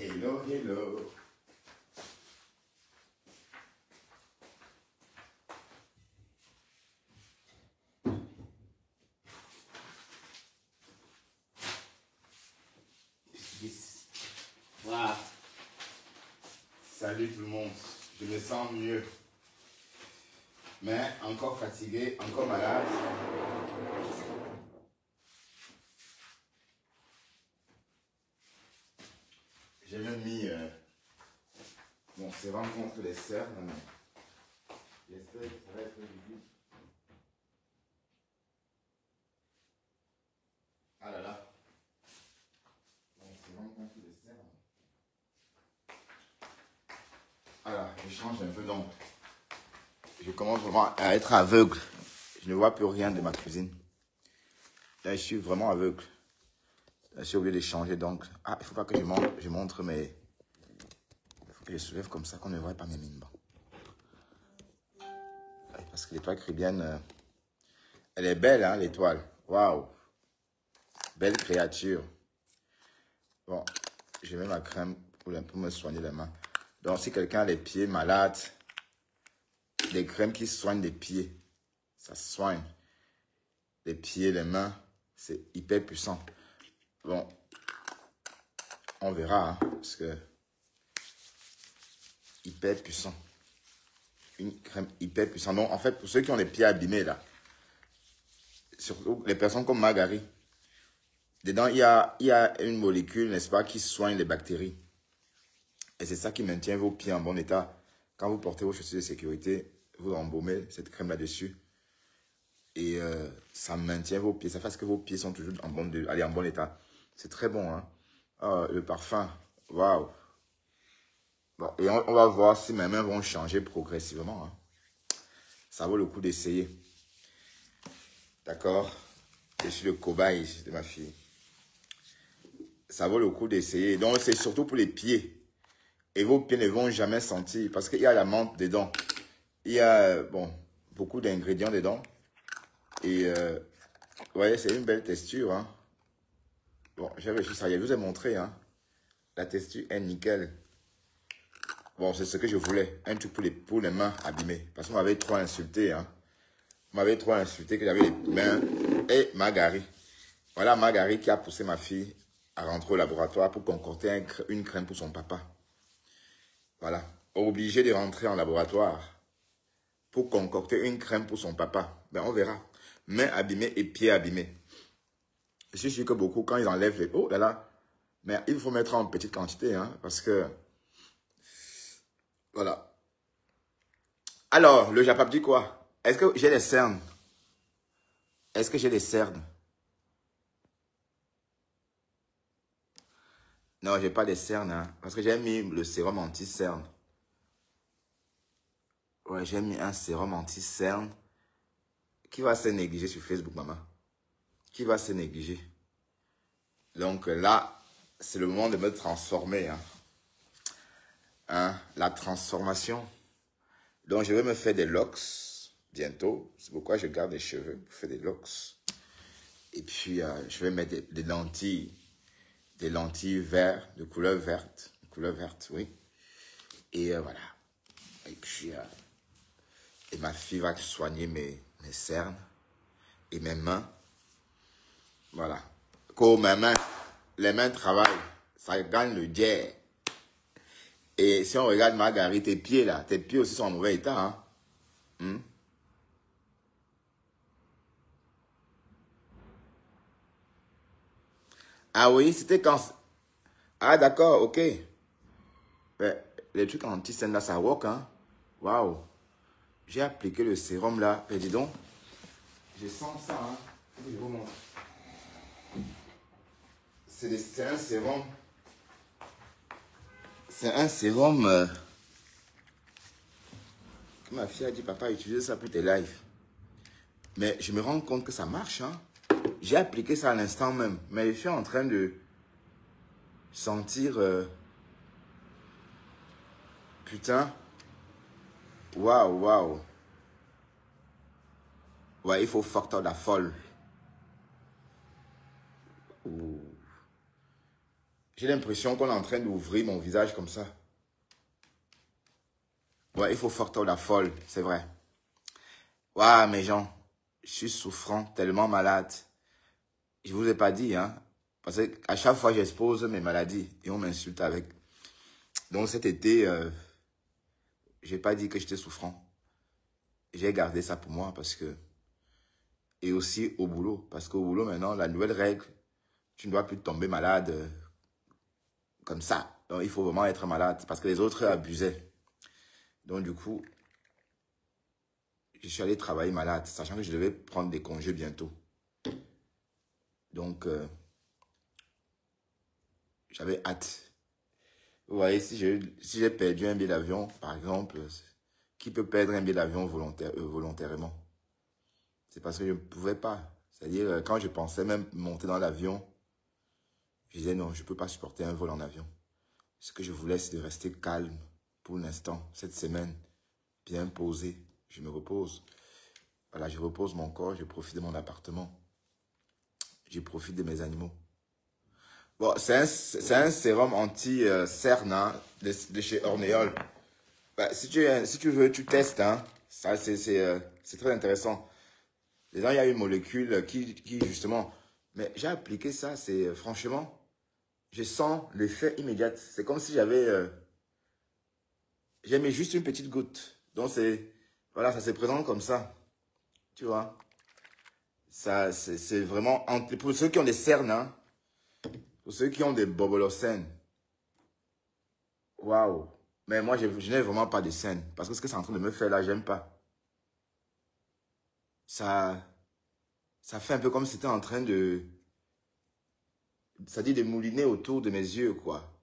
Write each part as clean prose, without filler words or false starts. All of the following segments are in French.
Hello, hello. Voilà. Salut tout le monde. Je me sens mieux. Mais encore fatigué, encore malade. J'ai même mis mon sérum contre les cernes. J'espère que ça va être difficile. Ah là là. Mon sérum contre les cernes. Voilà, je change un peu donc. Je commence vraiment à être aveugle. Je ne vois plus rien de ma cuisine. Là, je suis vraiment aveugle. Là, je suis obligé de changer donc. Ah, il ne faut pas que je montre mes... Il faut que je soulève comme ça qu'on ne voit pas mes mines. Parce que l'étoile caribéenne, elle est belle, hein, l'étoile. Waouh. Belle créature. Bon, je mets ma crème pour me soigner les mains. Donc, si quelqu'un a les pieds malades, des crèmes qui soignent les pieds, ça soigne. Les pieds, les mains, c'est hyper puissant. Bon, on verra, hein, parce que hyper puissant. Une crème hyper puissante. Donc, en fait, pour ceux qui ont les pieds abîmés, là, surtout les personnes comme Marguerite, dedans, il y a une molécule, n'est-ce pas, qui soigne les bactéries. Et c'est ça qui maintient vos pieds en bon état. Quand vous portez vos chaussures de sécurité, vous embaumez cette crème là-dessus. Et ça maintient vos pieds. Ça fait que vos pieds sont toujours en bon état. C'est très bon, hein. Oh, le parfum, waouh. Bon, et on va voir si mes mains vont changer progressivement, hein. Ça vaut le coup d'essayer. D'accord? Je suis le cobaye de ma fille. Ça vaut le coup d'essayer. Donc, c'est surtout pour les pieds. Et vos pieds ne vont jamais sentir. Parce qu'il y a la menthe dedans. Il y a, bon, beaucoup d'ingrédients dedans. Et, vous voyez, c'est une belle texture, hein. Bon, j'avais juste ça. Je vous ai montré, hein. La texture est nickel. Bon, c'est ce que je voulais. Un truc pour les mains abîmées. Parce qu'on m'avait trop insulté, hein. On m'avait trop insulté que j'avais les mains. Et Marguerite. Voilà Marguerite qui a poussé ma fille à rentrer au laboratoire pour concocter une crème pour son papa. Voilà. Obligé de rentrer en laboratoire pour concocter une crème pour son papa. Ben, on verra. Mains abîmées et pieds abîmés. Je suis sûr que beaucoup, quand ils enlèvent les... Oh là là. Mais il faut mettre en petite quantité, hein, parce que... Voilà. Alors, le Japap dit quoi? Est-ce que j'ai des cernes? Est-ce que j'ai des cernes? Non, j'ai pas des cernes, hein, parce que j'ai mis le sérum anti-cerne. Ouais, j'ai mis un sérum anti-cerne. Qui va se négliger sur Facebook, maman? Qui va se négliger? Donc là, c'est le moment de me transformer, hein. Hein, la transformation. Donc, je vais me faire des locks bientôt. C'est pourquoi je garde les cheveux pour faire des locks. Et puis, je vais mettre des lentilles. Des lentilles vertes, de couleur verte. De couleur verte, oui. Et voilà. Et puis, et ma fille va soigner mes cernes et mes mains. Voilà. Comme mes mains, les mains travaillent. Ça gagne le dière. Et si on regarde Marguerite, tes pieds là, tes pieds aussi sont en mauvais état, hein. Hmm? Ah oui, c'était quand... Ah d'accord, ok. Mais les trucs anti-scène là, ça work, hein. Waouh. J'ai appliqué le sérum là. Et dis donc, je sens ça, hein. Je vous montre. C'est un sérum. C'est un sérum que ma fille a dit, papa, utilise ça pour tes lives. Mais je me rends compte que ça marche, hein. J'ai appliqué ça à l'instant même. Mais je suis en train de sentir... putain. Waouh, waouh. Ouais, il faut facteur la folle. Ouh. J'ai l'impression qu'on est en train d'ouvrir mon visage comme ça. Ouais, il faut forter la folle, c'est vrai. Ouais, mes gens, je suis souffrant, tellement malade. Je vous ai pas dit, hein. Parce qu'à chaque fois, j'expose mes maladies et on m'insulte avec. Donc cet été, j'ai pas dit que j'étais souffrant. J'ai gardé ça pour moi parce que... Et aussi au boulot. Parce qu'au boulot, maintenant, la nouvelle règle, tu ne dois plus tomber malade comme ça. Donc il faut vraiment être malade parce que les autres abusaient. Donc du coup, je suis allé travailler malade, sachant que je devais prendre des congés bientôt. Donc, j'avais hâte. Vous voyez, si j'ai perdu un billet d'avion, par exemple, qui peut perdre un billet d'avion volontairement? C'est parce que je ne pouvais pas. C'est-à-dire, quand je pensais même monter dans l'avion, je disais non, je ne peux pas supporter un vol en avion. Ce que je voulais, c'est de rester calme pour l'instant, cette semaine, bien posé. Je me repose. Voilà, je repose mon corps, je profite de mon appartement. Je profite de mes animaux. Bon, c'est un sérum anti-cerne hein, de chez Ornéol. Bah, si tu veux, tu testes. Hein. Ça, c'est très intéressant. Dedans, il y a une molécule qui justement... Mais j'ai appliqué ça, c'est franchement, je sens l'effet immédiat. C'est comme si j'ai mis juste une petite goutte. Donc, voilà, ça se présente comme ça. Tu vois. Ça, c'est vraiment... Pour ceux qui ont des cernes, hein, pour ceux qui ont des bobolocènes. Waouh. Mais moi, je n'ai vraiment pas de scène. Parce que ce que c'est en train de me faire là, j'aime pas. Ça fait un peu comme si c'était en train de... Ça dit de mouliner autour de mes yeux, quoi.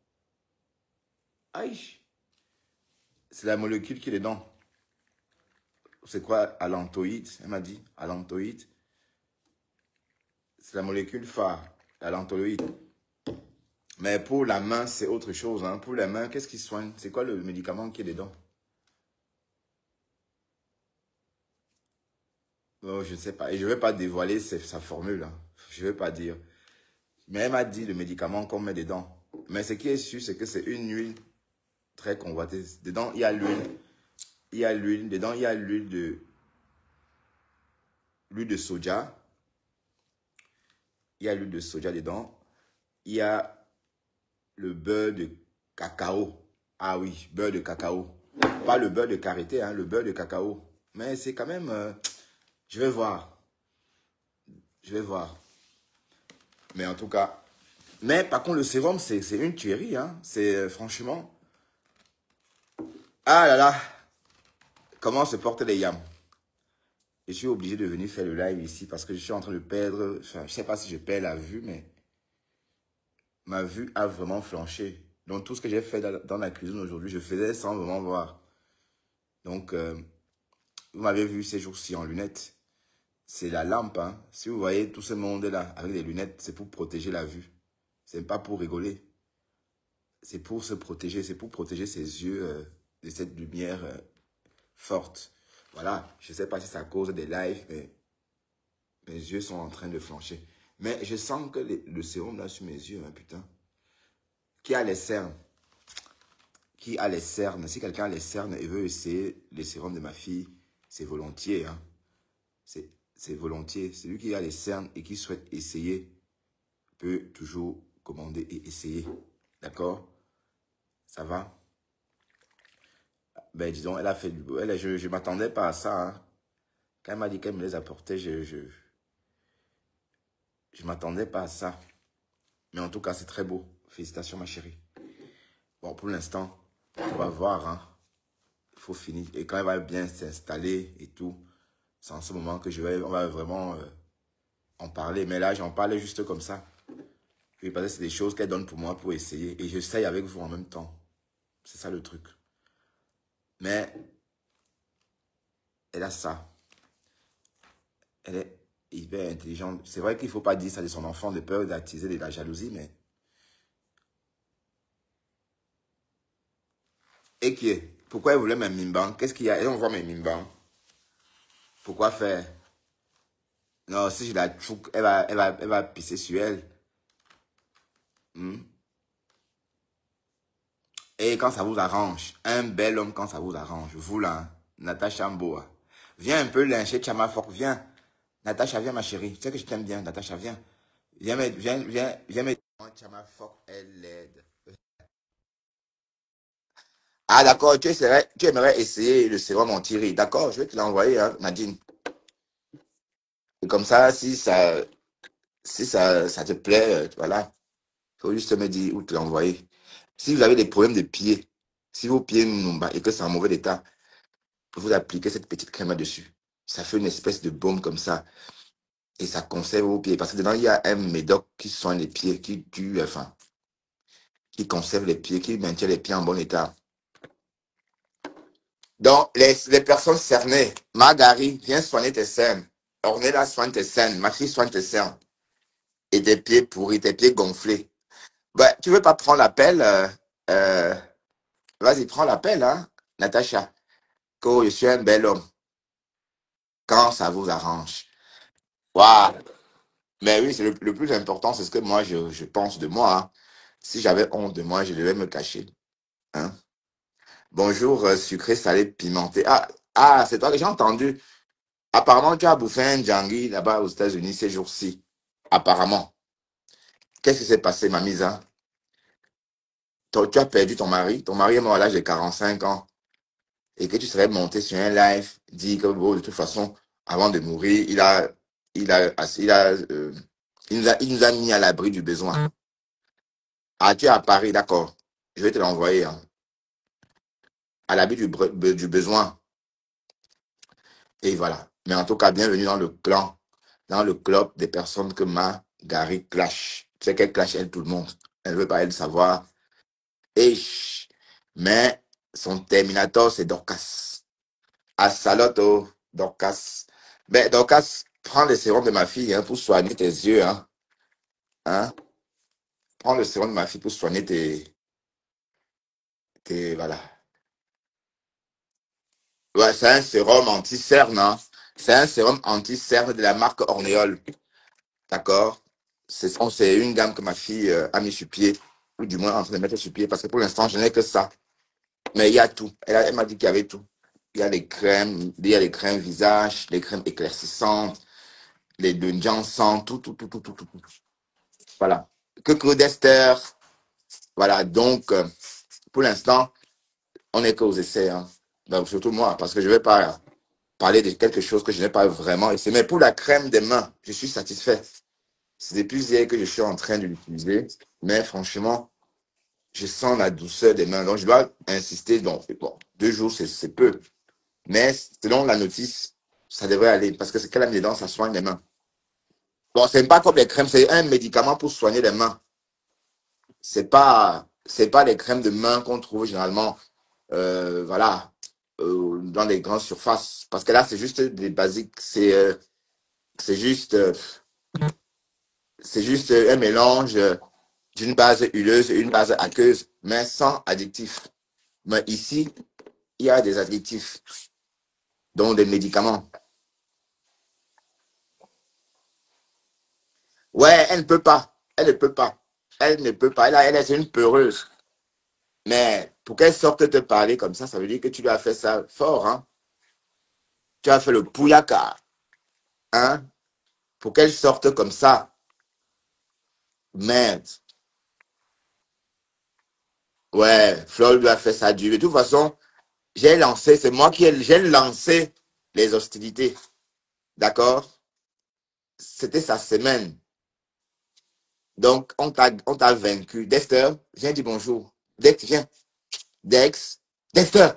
Aïe. C'est la molécule qui est dedans. C'est quoi? Allantoïde. Elle m'a dit. Allantoïde. C'est la molécule phare. Allantoïde. Mais pour la main, c'est autre chose. Hein. Pour la main, qu'est-ce qui soigne? C'est quoi le médicament qui est dedans? Oh, je ne sais pas. Et je ne vais pas dévoiler sa formule. Hein. Je ne vais pas dire. Mais elle m'a dit le médicament qu'on met dedans. Mais ce qui est sûr, c'est que c'est une huile très convoitée. Dedans, il y a l'huile. Il y a l'huile. Dedans, il y a l'huile de soja. Il y a l'huile de soja dedans. Il y a le beurre de cacao. Ah oui, beurre de cacao. Pas le beurre de karité, hein, le beurre de cacao. Mais c'est quand même... je vais voir. Je vais voir. Mais en tout cas... Mais par contre, le sérum, c'est une tuerie. Hein. C'est franchement... Ah là là. Comment se portent les yams? Je suis obligé de venir faire le live ici parce que je suis en train de perdre... Enfin, je ne sais pas si je perds la vue, mais... Ma vue a vraiment flanché. Donc, tout ce que j'ai fait dans la cuisine aujourd'hui, je faisais sans vraiment voir. Donc, vous m'avez vu ces jours-ci en lunettes. C'est la lampe. Hein. Si vous voyez tout ce monde-là avec des lunettes, c'est pour protéger la vue. C'est pas pour rigoler. C'est pour se protéger. C'est pour protéger ses yeux de cette lumière forte. Voilà. Je ne sais pas si c'est à cause des lives, mais mes yeux sont en train de flancher. Mais je sens que le sérum là sur mes yeux, hein, putain. Qui a les cernes? Qui a les cernes? Si quelqu'un a les cernes et veut essayer les sérums de ma fille, c'est volontiers. Hein. C'est volontiers. Celui qui a les cernes et qui souhaite essayer peut toujours commander et essayer. D'accord? Ça va? Ben, disons, elle a fait du... je ne m'attendais pas à ça. Hein. Quand elle m'a dit qu'elle me les apportait, je m'attendais pas à ça. Mais en tout cas, c'est très beau. Félicitations, ma chérie. Bon, pour l'instant, on va voir. Hein. Il faut finir. Et quand elle va bien s'installer et tout, c'est en ce moment que on va vraiment en parler. Mais là, j'en parle juste comme ça. Oui, parce que c'est des choses qu'elle donne pour moi pour essayer. Et j'essaye avec vous en même temps. C'est ça le truc. Mais elle a ça. Elle est hyper intelligente. C'est vrai qu'il ne faut pas dire ça de son enfant de peur d'attiser de la jalousie, mais... Et qui est? Pourquoi elle voulait mes mimbans? Qu'est-ce qu'il y a? Elle envoie mes mimbans. Pourquoi faire? Non, si je la chouk, elle va pisser sur elle. Hmm? Et quand ça vous arrange, un bel homme quand ça vous arrange, vous là, Natacha Mboa, viens un peu lyncher Chama Fok, viens. Natacha, viens ma chérie, tu sais que je t'aime bien, Natacha, viens. Viens mettre Chama Fok, elle l'aide. Ah d'accord, tu aimerais essayer le sérum anti-riz. D'accord, je vais te l'envoyer, hein, Nadine. Et comme ça, si ça te plaît, voilà, il faut juste me dire où te l'envoyer. Si vous avez des problèmes de pieds, si vos pieds n'ont pas et que c'est en mauvais état, vous appliquez cette petite crème là-dessus. Ça fait une espèce de baume comme ça. Et ça conserve vos pieds. Parce que dedans, il y a un médoc qui soigne les pieds, enfin, qui conserve les pieds, qui maintient les pieds en bon état. Donc, les personnes cernées, Margari, viens soigner tes cernes. Ornella soigne tes cernes. Ma fille soigne tes cernes. Et tes pieds pourris, tes pieds gonflés. Ben, tu veux pas prendre l'appel? Euh, Vas-y, prends l'appel, hein, Natacha. Que je suis un bel homme. Quand ça vous arrange. Waouh! Mais oui, c'est le plus important, c'est ce que moi, je pense de moi, hein. Si j'avais honte de moi, je devais me cacher. Hein. Bonjour, sucré, salé, pimenté. C'est toi que j'ai entendu. Apparemment, tu as bouffé un Djangui là-bas aux États-Unis ces jours-ci. Apparemment. Qu'est-ce qui s'est passé, ma mise, hein? Tu as perdu ton mari. Ton mari est mort à l'âge de 45 ans. Et que tu serais monté sur un live, dit que bon, de toute façon, avant de mourir, il a, il a, il nous a mis à l'abri du besoin. Ah, tu es à Paris, d'accord. Je vais te l'envoyer, hein. À l'abri du besoin. Et voilà. Mais en tout cas, bienvenue dans le clan, dans le club des personnes que ma Gary clash. Tu sais qu'elle clash, elle, tout le monde. Elle ne veut pas, elle, savoir. Et, mais son Terminator, c'est Dorcas. Assaloto, Dorcas. Mais Dorcas, prends le sérum de ma fille, hein, pour soigner tes yeux. Hein. Hein? Prends le sérum de ma fille pour soigner voilà. Ouais, c'est un sérum anti-cerne. Hein. C'est un sérum anti-cerne de la marque Ornéol. D'accord? C'est une gamme que ma fille a mis sur pied, ou du moins en train de mettre sur pied, parce que pour l'instant, je n'ai que ça. Mais il y a tout. Elle m'a dit qu'il y avait tout. Il y a les crèmes visage, les crèmes éclaircissantes, les de Janssen, tout, tout, tout, tout, tout, tout, tout. Voilà. Que d'Esther. Voilà. Donc, pour l'instant, on n'est qu'aux essais. Hein. Donc, surtout moi, parce que je ne vais pas parler de quelque chose que je n'ai pas vraiment essayé. Mais pour la crème des mains, je suis satisfait. C'est depuis hier que je suis en train de l'utiliser. Mais franchement, je sens la douceur des mains. Donc, je dois insister. Donc, bon, 2 jours, c'est peu. Mais selon la notice, ça devrait aller. Parce que ce qu'elle a mis dedans, ça soigne les mains. Bon, c'est pas comme les crèmes, c'est un médicament pour soigner les mains. C'est pas les crèmes de main qu'on trouve généralement, voilà, dans les grandes surfaces. Parce que là, c'est juste des basiques. C'est juste, euh, c'est juste un mélange d'une base huileuse et une base aqueuse, mais sans additifs. Mais ici, il y a des additifs, dont des médicaments. Ouais, elle ne peut pas. Elle ne peut pas. Elle ne peut pas. Elle est une peureuse. Mais pour qu'elle sorte te parler comme ça veut dire que tu lui as fait ça fort, hein. Tu as fait le pouyaka, hein. Pour qu'elle sorte comme ça. Merde. Ouais, Flo lui a fait ça dur. De toute façon, c'est moi j'ai lancé les hostilités. D'accord? C'était sa semaine. Donc, on t'a vaincu. Dexter, viens dire bonjour. Dex, viens. Dex, Dexter,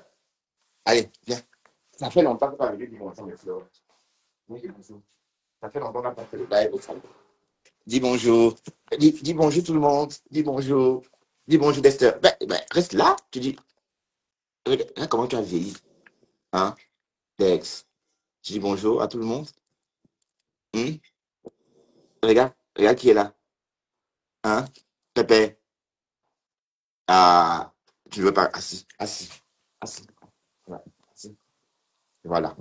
allez, viens. Ça fait longtemps que tu as vu dire bonjour, mes fleurs. Viens dire bonjour. Ça fait longtemps qu'on n'a pas fait le live. Dis bonjour. Dis bonjour tout le monde. Dis bonjour. Dis bonjour Dexter. Reste là. Tu dis, regarde comment tu as vieilli. Hein, Dex. Tu dis bonjour à tout le monde. Hmm? Regarde qui est là. Hein? Pépé. Ah, tu ne veux pas. Assis. Assis. Assis. Voilà. Assis. Voilà.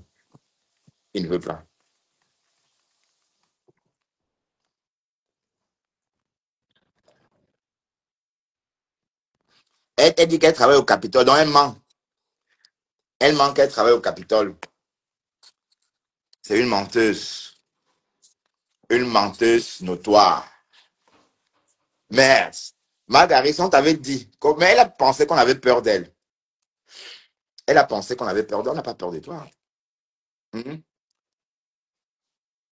Il ne veut pas. Elle dit qu'elle travaille au Capitole, donc elle ment. Elle ment qu'elle travaille au Capitole. C'est une menteuse. Une menteuse notoire. Merde. Marguerite, on t'avait dit. Mais elle a pensé qu'on avait peur d'elle. Elle a pensé qu'on avait peur d'elle. On n'a pas peur de toi. Mhm.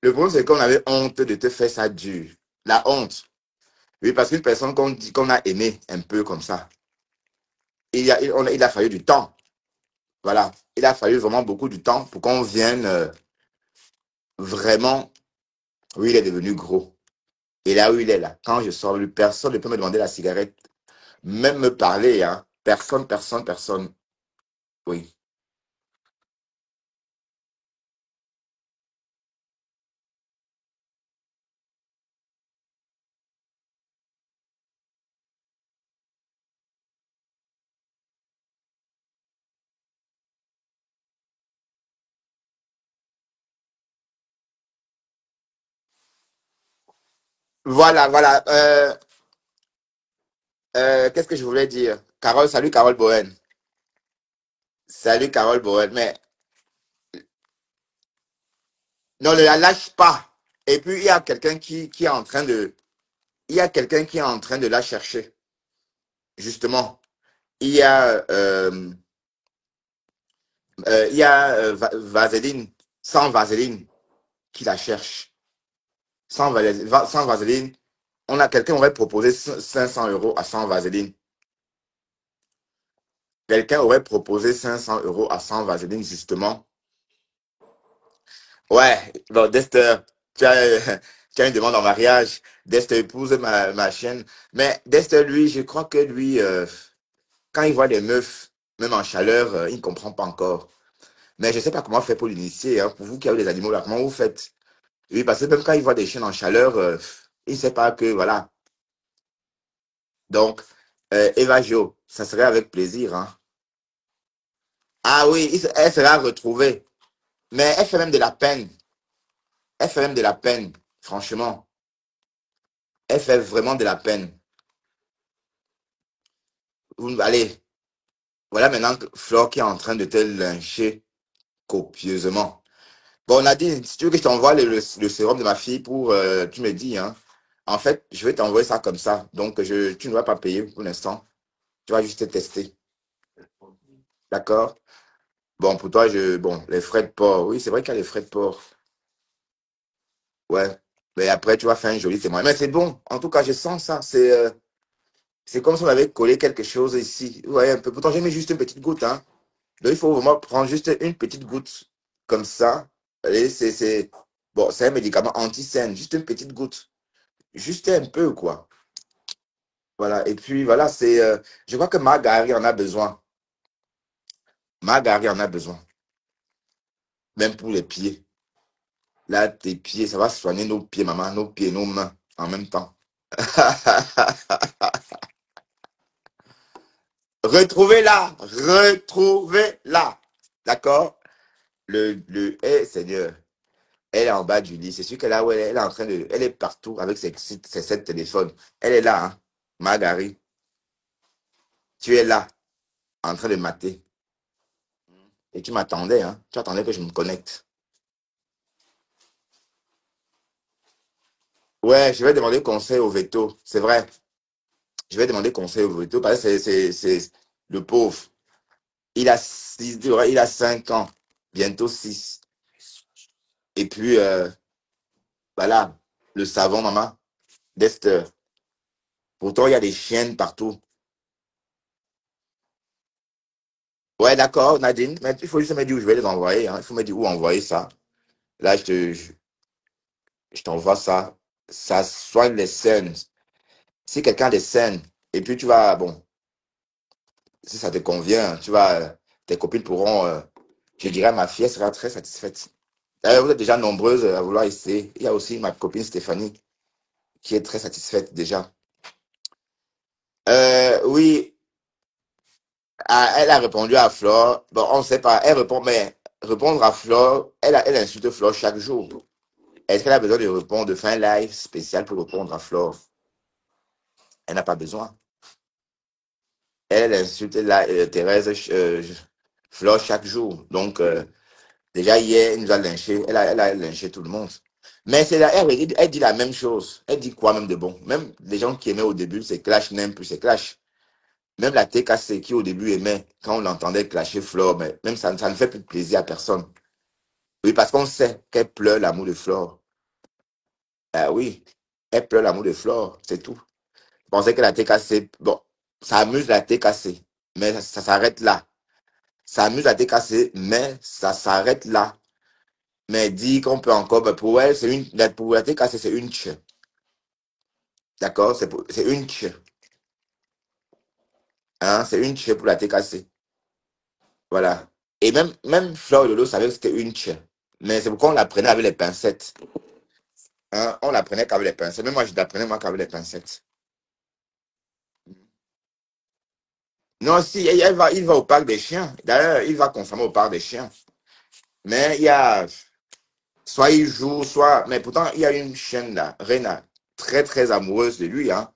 Le problème, c'est qu'on avait honte de te faire ça dur. La honte. Oui, parce qu'une personne qu'on dit qu'on a aimé un peu comme ça, il a fallu du temps. Voilà. Il a fallu vraiment beaucoup de temps pour qu'on vienne vraiment. Oui, il est devenu gros. Et là où il est là, quand je sors, lui, personne ne peut me demander la cigarette, même me parler, hein. Personne, personne, personne. Oui. Voilà, voilà. Qu'est-ce que je voulais dire? Carole, salut Carole Bohen. Salut Carole Bohen. Mais non, ne la lâche pas. Et puis, il y a quelqu'un qui est en train de. Il y a quelqu'un qui est en train de la chercher. Justement. Il y a, Vaseline, sans Vaseline, qui la cherche. Sans Vaseline, on a quelqu'un aurait proposé 500 € à sans Vaseline. Quelqu'un aurait proposé 500 € à sans Vaseline, justement. Ouais, bon, Dexter, tu as, tu as une demande en mariage. Dexter épouse ma chienne. Mais Dexter, lui, je crois que lui, quand il voit des meufs, même en chaleur, il ne comprend pas encore. Mais je ne sais pas comment faire pour l'initier, hein. Pour vous qui avez des animaux là, comment vous faites? Oui, parce que même quand il voit des chiens en chaleur, il ne sait pas que, voilà. Donc, Eva Jo, ça serait avec plaisir, hein. Ah oui, elle sera retrouvée. Mais elle fait même de la peine. Elle fait même de la peine, franchement. Elle fait vraiment de la peine. Allez, voilà maintenant que Flore qui est en train de te lyncher copieusement. Bon, Nadine, si tu veux que je t'envoie le sérum de ma fille pour, tu me dis, hein. En fait, je vais t'envoyer ça comme ça. Donc, tu ne vas pas payer pour l'instant. Tu vas juste tester. D'accord? Bon, pour toi, bon, les frais de port. Oui, c'est vrai qu'il y a les frais de port. Ouais. Mais après, tu vas faire un joli témoin. Mais c'est bon. En tout cas, je sens ça. C'est comme si on avait collé quelque chose ici. Ouais, un peu. Pourtant, j'ai mis juste une petite goutte, hein. Donc, il faut vraiment prendre juste une petite goutte. Comme ça. Et bon, c'est un médicament anti-saine. Juste une petite goutte. Juste un peu, quoi. Voilà. Et puis, voilà, je crois que Margari en a besoin. Margari en a besoin. Même pour les pieds. Là, tes pieds, ça va soigner nos pieds, maman, nos pieds, nos mains en même temps. Retrouvez-la, retrouvez-la. D'accord? Seigneur, elle est en bas du lit. C'est sûr qu'elle est là où elle est en train de, elle est partout avec ses 7 téléphones. Elle est là, hein. Margari, tu es là, en train de mater. Et tu m'attendais, hein. Tu attendais que je me connecte. Ouais, je vais demander conseil au veto. C'est vrai. Je vais demander conseil au veto parce que c'est le pauvre. Il a 5 ans, bientôt 6. Et puis, voilà, le savon, maman, d'Esther. Pourtant, il y a des chiennes partout. Ouais, d'accord, Nadine, mais il faut juste me dire où je vais les envoyer, hein. Il faut me dire où envoyer ça. Là, je t'envoie ça. Ça soigne les scènes. Si quelqu'un a des scènes, et puis tu vas, bon, si ça te convient, tes copines pourront, je dirais, ma fille elle sera très satisfaite. Vous êtes déjà nombreuses à vouloir essayer. Il y a aussi ma copine Stéphanie qui est très satisfaite déjà. Oui, elle a répondu à Flore. Bon, on ne sait pas. Elle répond, mais répondre à Flore, elle insulte Flore chaque jour. Est-ce qu'elle a besoin de répondre, de faire un live spécial pour répondre à Flore? Elle n'a pas besoin. elle insulte Thérèse Flore chaque jour. Donc, déjà hier, elle nous a lynché, elle a lynché tout le monde. Mais elle dit la même chose. Elle dit quoi même de bon? Même les gens qui aimaient au début, c'est Clash n'aiment plus, c'est Clash. Même la TKC qui au début aimait, quand on l'entendait clasher Flore, mais même ça ne fait plus plaisir à personne. Oui, parce qu'on sait qu'elle pleure l'amour de Flore. Ah oui, elle pleure l'amour de Flore, c'est tout. Je pensais que la TKC, bon, ça amuse la TKC, mais ça s'arrête là. Ça amuse la TKC, mais ça s'arrête là. Mais dit qu'on peut encore, ben, pour elle, pour la TKC, c'est une tche. D'accord? C'est une tche. Hein? C'est une tche pour la TKC. Voilà. Et même Fleur Lolo savait que c'était une tche. Mais c'est pourquoi on l'apprenait avec les pincettes. Hein? On l'apprenait qu'avec les pincettes. Même moi, je l'apprenais moi qu'avec les pincettes. Non, si, il va au parc des chiens. D'ailleurs, il va constamment au parc des chiens. Mais il y a, soit il joue, soit, mais pourtant, il y a une chienne là, Rena, très, très amoureuse de lui, hein.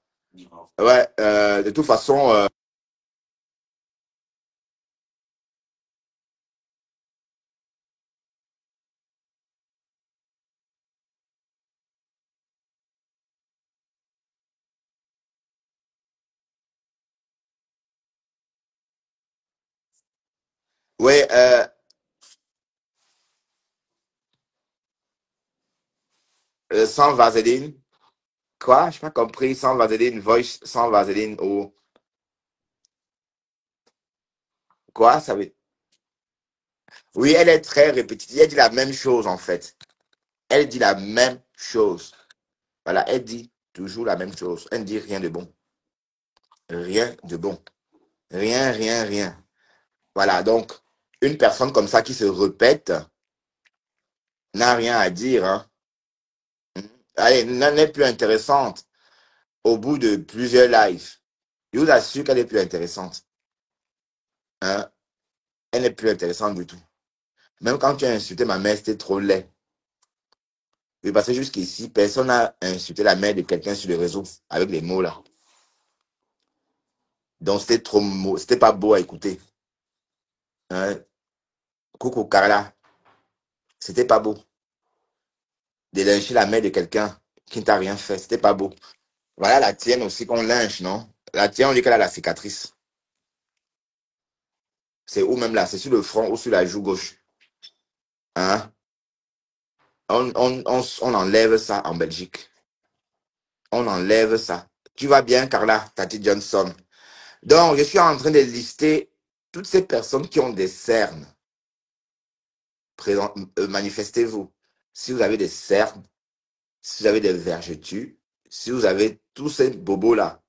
Ouais, de toute façon, ouais, sans vaseline. Quoi? Je n'ai pas compris. Sans vaseline, voice, sans vaseline ou quoi? Ça veut... Oui, elle est très répétitive. Elle dit la même chose, en fait. Elle dit la même chose. Voilà, elle dit toujours la même chose. Elle ne dit rien de bon. Rien de bon. Rien, rien, rien. Voilà, donc, une personne comme ça qui se répète n'a rien à dire, hein. Allez, n'est plus intéressante au bout de plusieurs lives. Je vous assure qu'elle est plus intéressante. Hein? Elle n'est plus intéressante du tout. Même quand tu as insulté ma mère, c'était trop laid. Oui, parce que jusqu'ici, personne n'a insulté la mère de quelqu'un sur le réseau avec les mots là. Donc c'était trop c'était pas beau à écouter. Hein? Coucou Carla, c'était pas beau. De lyncher la mère de quelqu'un qui ne t'a rien fait, c'était pas beau. Voilà la tienne aussi qu'on lynche, non? La tienne, on dit qu'elle a la cicatrice. C'est où même là? C'est sur le front ou sur la joue gauche. Hein? On enlève ça en Belgique. On enlève ça. Tu vas bien, Carla, Tati Johnson. Donc, je suis en train de lister toutes ces personnes qui ont des cernes. Manifestez-vous. Si vous avez des cernes, si vous avez des vergetures, si vous avez tous ces bobos-là,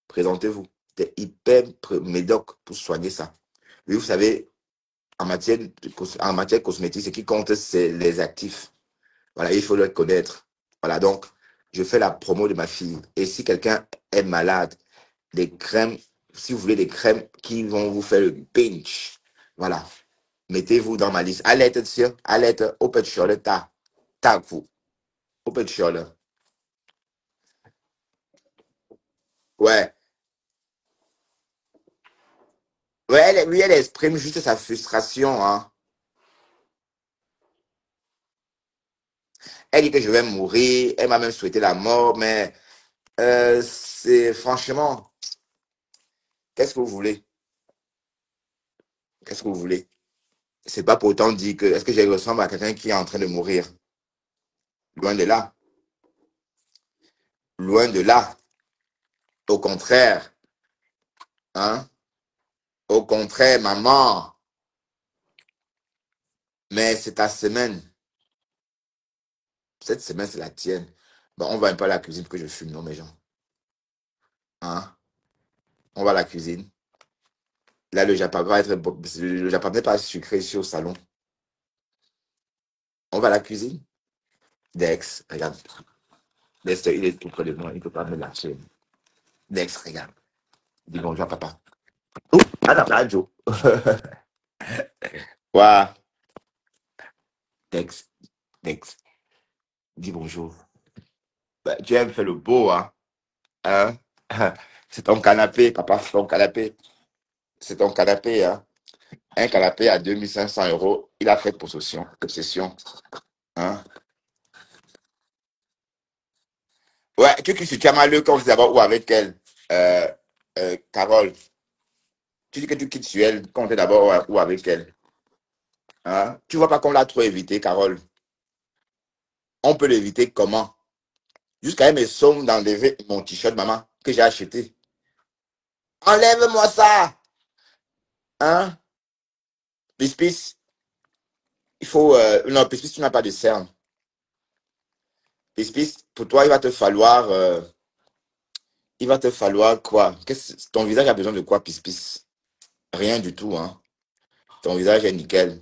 présentez-vous. C'est hyper médoc pour soigner ça. Oui, vous savez, en matière cosmétique, ce qui compte, c'est les actifs. Voilà, il faut le connaître. Voilà, donc, je fais la promo de ma fille. Et si quelqu'un est malade, des crèmes, si vous voulez des crèmes qui vont vous faire le binge, voilà, mettez-vous dans ma liste. Alerte, sur, alerte, open shoulder, ta, vous, open shoulder. Ouais, ouais, lui, elle exprime juste sa frustration, hein. Elle dit que je vais mourir, elle m'a même souhaité la mort, mais c'est franchement, qu'est-ce que vous voulez? Qu'est-ce que vous voulez? C'est pas pour autant dire que, est-ce que je ressemble à quelqu'un qui est en train de mourir? Loin de là. Loin de là. Au contraire, hein? Au contraire, maman. Mais c'est ta semaine. Cette semaine, c'est la tienne. Bon, on va un peu à la cuisine pour que je fume, non, mes gens. Hein? On va à la cuisine. Là, le Japon va être, le Japon n'est pas sucré ici au salon. On va à la cuisine. Dex, regarde. Dex, il est tout près de moi. Il ne peut pas me lâcher. Dex, regarde. Dis bonjour à papa. Oh, à la radio. Ouais. Dex, Dex, dis bonjour. Bah, tu aimes faire le beau, hein? Hein? C'est ton canapé, papa, c'est ton canapé. C'est ton canapé, hein. Un canapé à 2 500 euros. Il a fait possession. Possession. Hein? Ouais, tu as mal quand vous d'abord ou avec elle. Euh, Carole, tu dis que tu quittes sur elle quand tu es d'abord ou avec elle. Hein? Tu vois pas qu'on l'a trop évité, Carole. On peut l'éviter comment? Jusqu'à elle me somme d'enlever mon t-shirt, maman, que j'ai acheté. Enlève-moi ça! Hein? Pis, il faut. Non, Pis, tu n'as pas de cernes. Pis, pour toi, il va te falloir quoi? Ton visage a besoin de quoi, Pis? Rien du tout, hein. Ton visage est nickel.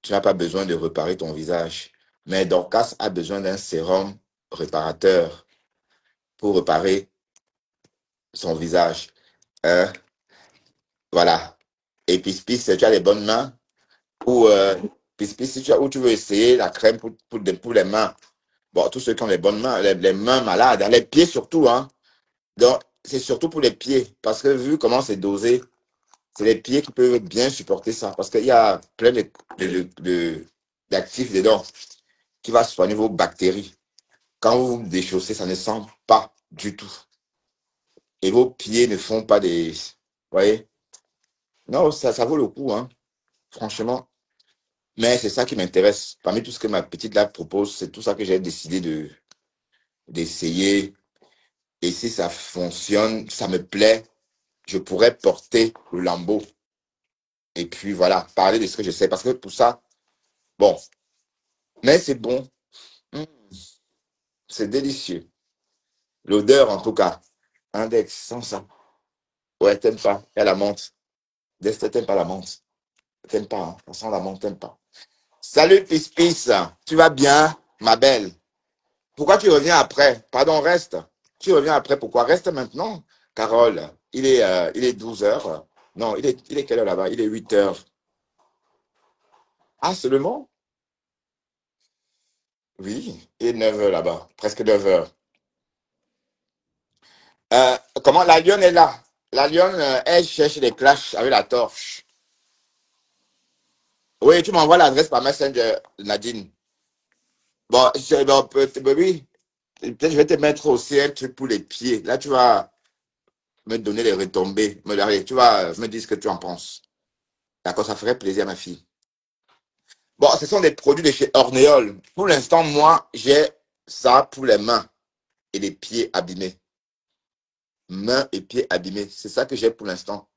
Tu n'as pas besoin de réparer ton visage. Mais Dorcas a besoin d'un sérum réparateur pour réparer son visage. Hein? Voilà. Et Pis, tu as les bonnes mains. Ou si où tu veux essayer la crème pour les mains. Bon, tous ceux qui ont les bonnes mains, les mains malades, hein, les pieds surtout, hein. Donc, c'est surtout pour les pieds. Parce que vu comment c'est dosé, c'est les pieds qui peuvent bien supporter ça. Parce qu'il y a plein d'actifs dedans qui va soigner vos bactéries. Quand vous vous déchaussez, ça ne sent pas du tout. Et vos pieds ne font pas des... Vous voyez? Non, ça vaut le coup, hein. Franchement. Mais c'est ça qui m'intéresse. Parmi tout ce que ma petite là propose, c'est tout ça que j'ai décidé d'essayer. Et si ça fonctionne, ça me plaît, je pourrais porter le lambeau. Et puis voilà, parler de ce que je sais. Parce que pour ça, bon, mais c'est bon. Hum, c'est délicieux. L'odeur, en tout cas. Index, sans ça. Ouais, t'aimes pas. Il y a la menthe. Dexter, t'aimes pas la menthe. T'aimes pas, hein. Ça sent la menthe, t'aimes pas. Salut, Pis. Tu vas bien, ma belle? Pourquoi tu reviens après? Pardon, reste. Tu reviens après, pourquoi? Reste maintenant, Carole. Il est 12 heures. Non, il est quelle heure là-bas? Il est 8 heures. Ah, seulement? Oui, il est 9 heures là-bas. Presque 9 heures. Comment la lionne est là? La lionne, elle cherche les clashs avec la torche. Oui, tu m'envoies l'adresse par Messenger, Nadine. Bon, oui. Peut-être je vais te mettre aussi un truc pour les pieds. Là, tu vas me donner les retombées. Allez, tu vas me dire ce que tu en penses. D'accord, ça ferait plaisir à ma fille. Bon, ce sont des produits de chez Ornéol. Pour l'instant, moi, j'ai ça pour les mains et les pieds abîmés. Mains et pieds abîmés. C'est ça que j'ai pour l'instant.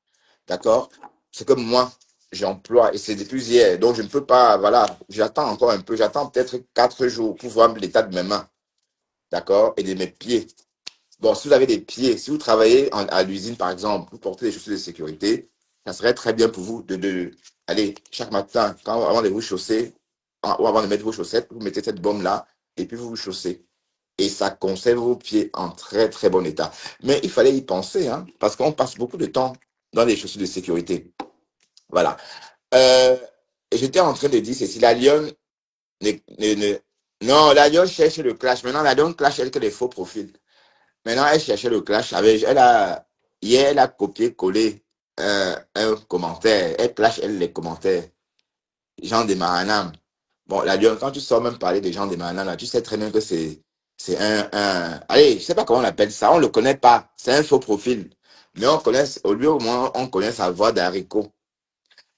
D'accord? C'est que moi, j'emploie et c'est depuis hier. Donc, je ne peux pas, voilà, j'attends encore un peu. J'attends peut-être 4 jours pour voir l'état de mes mains. D'accord? Et de mes pieds. Bon, si vous avez des pieds, si vous travaillez à l'usine, par exemple, vous portez des chaussures de sécurité, ça serait très bien pour vous allez, chaque matin, avant de vous chausser, ou avant de mettre vos chaussettes, vous mettez cette baume-là, et puis vous vous chaussez. Et ça conserve vos pieds en très, très bon état. Mais il fallait y penser, hein, parce qu'on passe beaucoup de temps dans les chaussures de sécurité. Voilà. Euh, et j'étais en train de dire, c'est si la lionne ne, ne- ne- non, la lionne cherche le clash. Maintenant, la lionne clash avec les faux profils. Maintenant, elle cherchait le clash avec. Hier, elle a copié-collé un commentaire. Elle clash, elle, les commentaires. Jean de Maranam. Bon, la Lyon, quand tu sors même parler de Jean de Maranam, là, tu sais très bien que c'est allez, je sais pas comment on appelle ça. On le connaît pas. C'est un faux profil. Mais on connaît, au lieu au moins, on connaît sa voix d'haricot.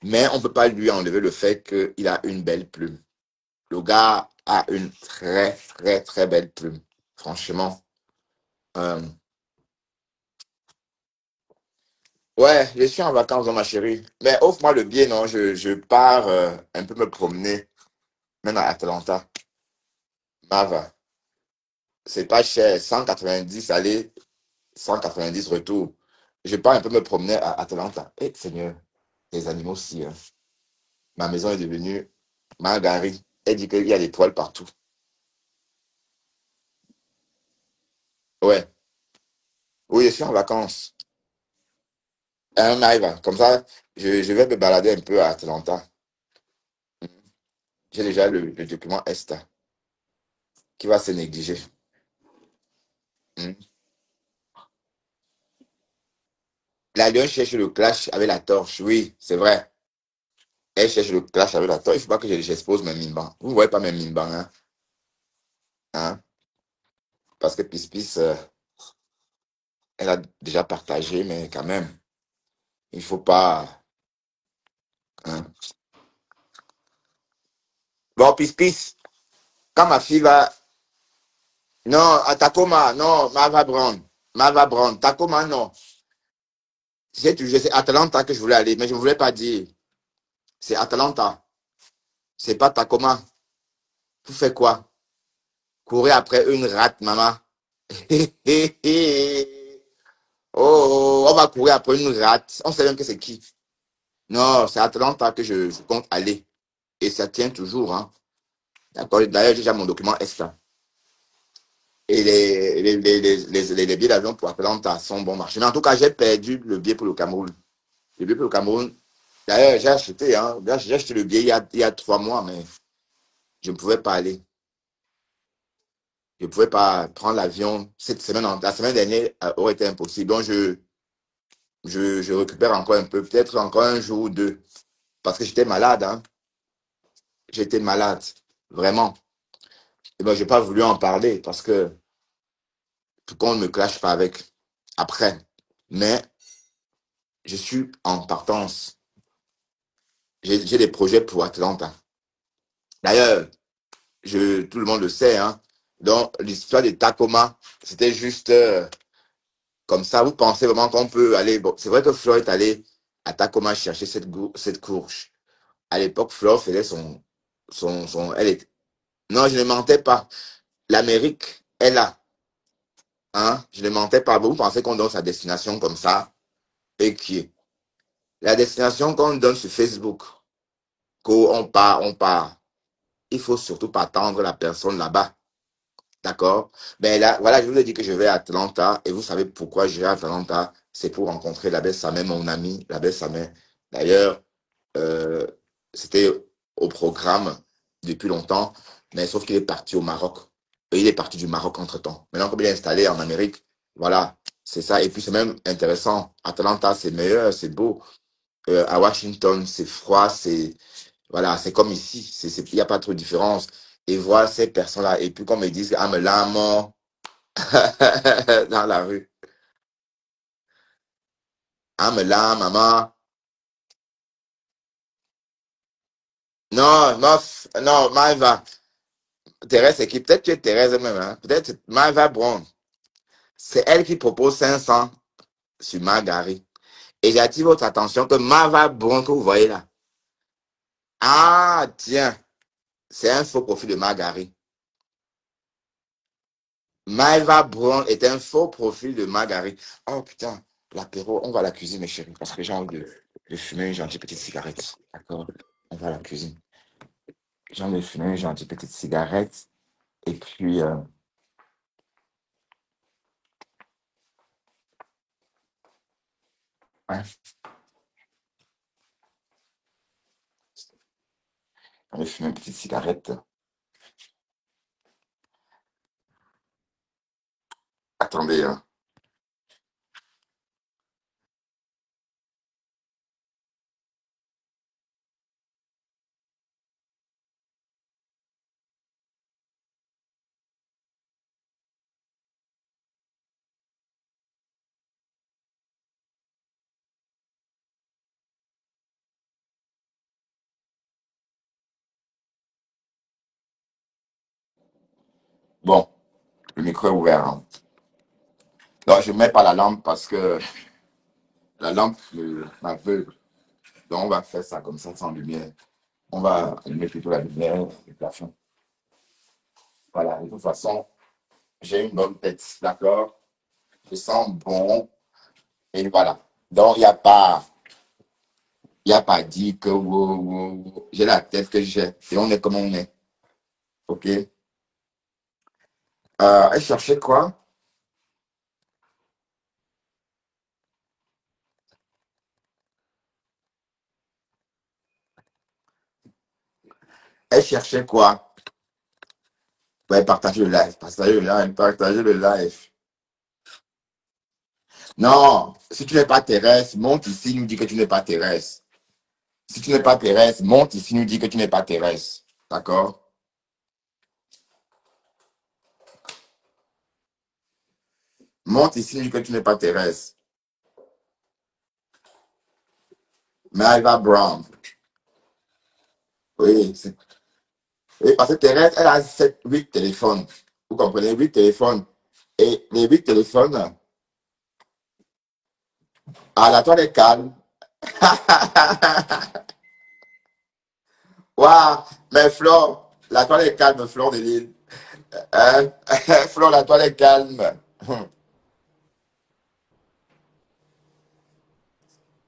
Mais on peut pas lui enlever le fait qu'il a une belle plume. Le gars a une très, très, très belle plume. Franchement. Euh, Ouais, je suis en vacances dans ma chérie. Mais offre-moi le billet, non? Je pars un peu me promener, même à Atlanta. Mava, c'est pas cher, 190 aller, 190 retour. Je pars un peu me promener à Atlanta. Eh, Seigneur, les animaux aussi, hein. Ma maison est devenue Marguerite. Elle dit qu'il y a des toiles partout. Ouais, oui, je suis en vacances. On arrive, comme ça, je vais me balader un peu à Atlanta. J'ai déjà le document ESTA qui va se négliger. Hmm. La lionne cherche le clash avec la torche. Oui, c'est vrai. Elle cherche le clash avec la torche. Il ne faut pas que j'expose mes mimban. Vous ne voyez pas mes mimban, hein? Hein? Parce que Pis, elle a déjà partagé, mais quand même, il ne faut pas. Hein? Bon, Pis, quand ma fille va. Non, à Tacoma, non, Mava Brown. Mava Brown. Tacoma, non. C'est Atlanta que je voulais aller, mais je ne voulais pas dire. C'est Atlanta. C'est pas Tacoma. Vous faites quoi? Courir après une rate, maman. Oh, on va courir après une rate. On sait même que c'est qui. Non, c'est Atlanta que je compte aller. Et ça tient toujours, hein. D'accord. D'ailleurs, j'ai déjà mon document ESTA. Et les billets d'avion pour Atlanta sont bon marché. Mais en tout cas, j'ai perdu le billet pour le Cameroun. Le billet pour le Cameroun. D'ailleurs, j'ai acheté, hein. J'ai acheté le billet il y a 3 mois, mais je ne pouvais pas aller. Je ne pouvais pas prendre l'avion cette semaine. La semaine dernière aurait été impossible. Donc, je récupère encore un peu, peut-être encore un jour ou deux. Parce que j'étais malade, hein. J'étais malade, vraiment. Et ben, j'ai pas voulu en parler parce que tout qu'on ne me clash pas avec après. Mais je suis en partance. J'ai des projets pour Atlanta. D'ailleurs, tout le monde le sait, hein. Donc, l'histoire de Tacoma, c'était juste comme ça. Vous pensez vraiment qu'on peut aller. Bon, c'est vrai que Flo est allé à Tacoma chercher cette courge. À l'époque, Flo faisait elle était, non, je ne mentais pas. L'Amérique est là. Hein? Je ne mentais pas. Vous pensez qu'on donne sa destination comme ça et qui est la destination qu'on donne sur Facebook, qu'on part, on part. Il faut surtout pas attendre la personne là-bas. D'accord? Mais là, voilà, je vous ai dit que je vais à Atlanta et vous savez pourquoi je vais à Atlanta. C'est pour rencontrer la belle Samé, mon ami, la belle Samé. D'ailleurs, euh, c'était au programme depuis longtemps, mais sauf qu'il est parti au Maroc. Et il est parti du Maroc entre-temps. Maintenant, comme il est installé en Amérique, voilà, c'est ça. Et puis, c'est même intéressant. Atlanta, c'est meilleur, c'est beau. À Washington, c'est froid, voilà, c'est comme ici. Il n'y a pas trop de différence. Et voir ces personnes-là, et puis qu'on me dise, ah, mais là, mort, dans la rue. Ah, mais là, maman. Non, non, non, Maëva. Thérèse, c'est qui? Peut-être tu es Thérèse même, hein? Peut-être Maëva Brown. C'est elle qui propose 500 sur Margari. Et j'attire votre attention que Maëva Brown que vous voyez là. Ah, tiens, c'est un faux profil de Margari. Maëva Brown est un faux profil de Margari. Oh putain, l'apéro, on va à la cuisine, mes chéris, parce que j'ai envie de fumer une gentille petite cigarette. D'accord? On va à la cuisine. J'ai envie de fumer une gentille petite cigarette. Et puis, ouais, j'ai envie de fumer une petite cigarette. Attendez, hein. Bon, le micro est ouvert, hein. Non, je ne mets pas la lampe parce que la lampe m'aveugle. Donc, on va faire ça comme ça, sans lumière. On va allumer plutôt la lumière du plafond. Voilà, de toute façon, j'ai une bonne tête, d'accord? Je sens bon. Et voilà. Donc, il y a pas à dire que wow, wow, wow, j'ai la tête que j'ai. Et on est comme on est. OK? Elle cherchait quoi? Elle cherchait quoi? Ouais, partager le live, partager le live, partager le live. Non, si tu n'es pas terrestre, monte ici, nous dit que tu n'es pas terrestre. Si tu n'es pas terrestre, monte ici, nous dit que tu n'es pas terrestre. D'accord? Monte ici, nous dit que tu n'es pas terrestre. Mais elle va Brown. Oui, oui, parce que terrestre, elle a 7, 8 téléphones. Vous comprenez? 8 téléphones. Et les 8 téléphones, ah, la toile est calme. Waouh! Mais Flore, la toile est calme, Flore de Lille. Hein? Flore, la toile est calme.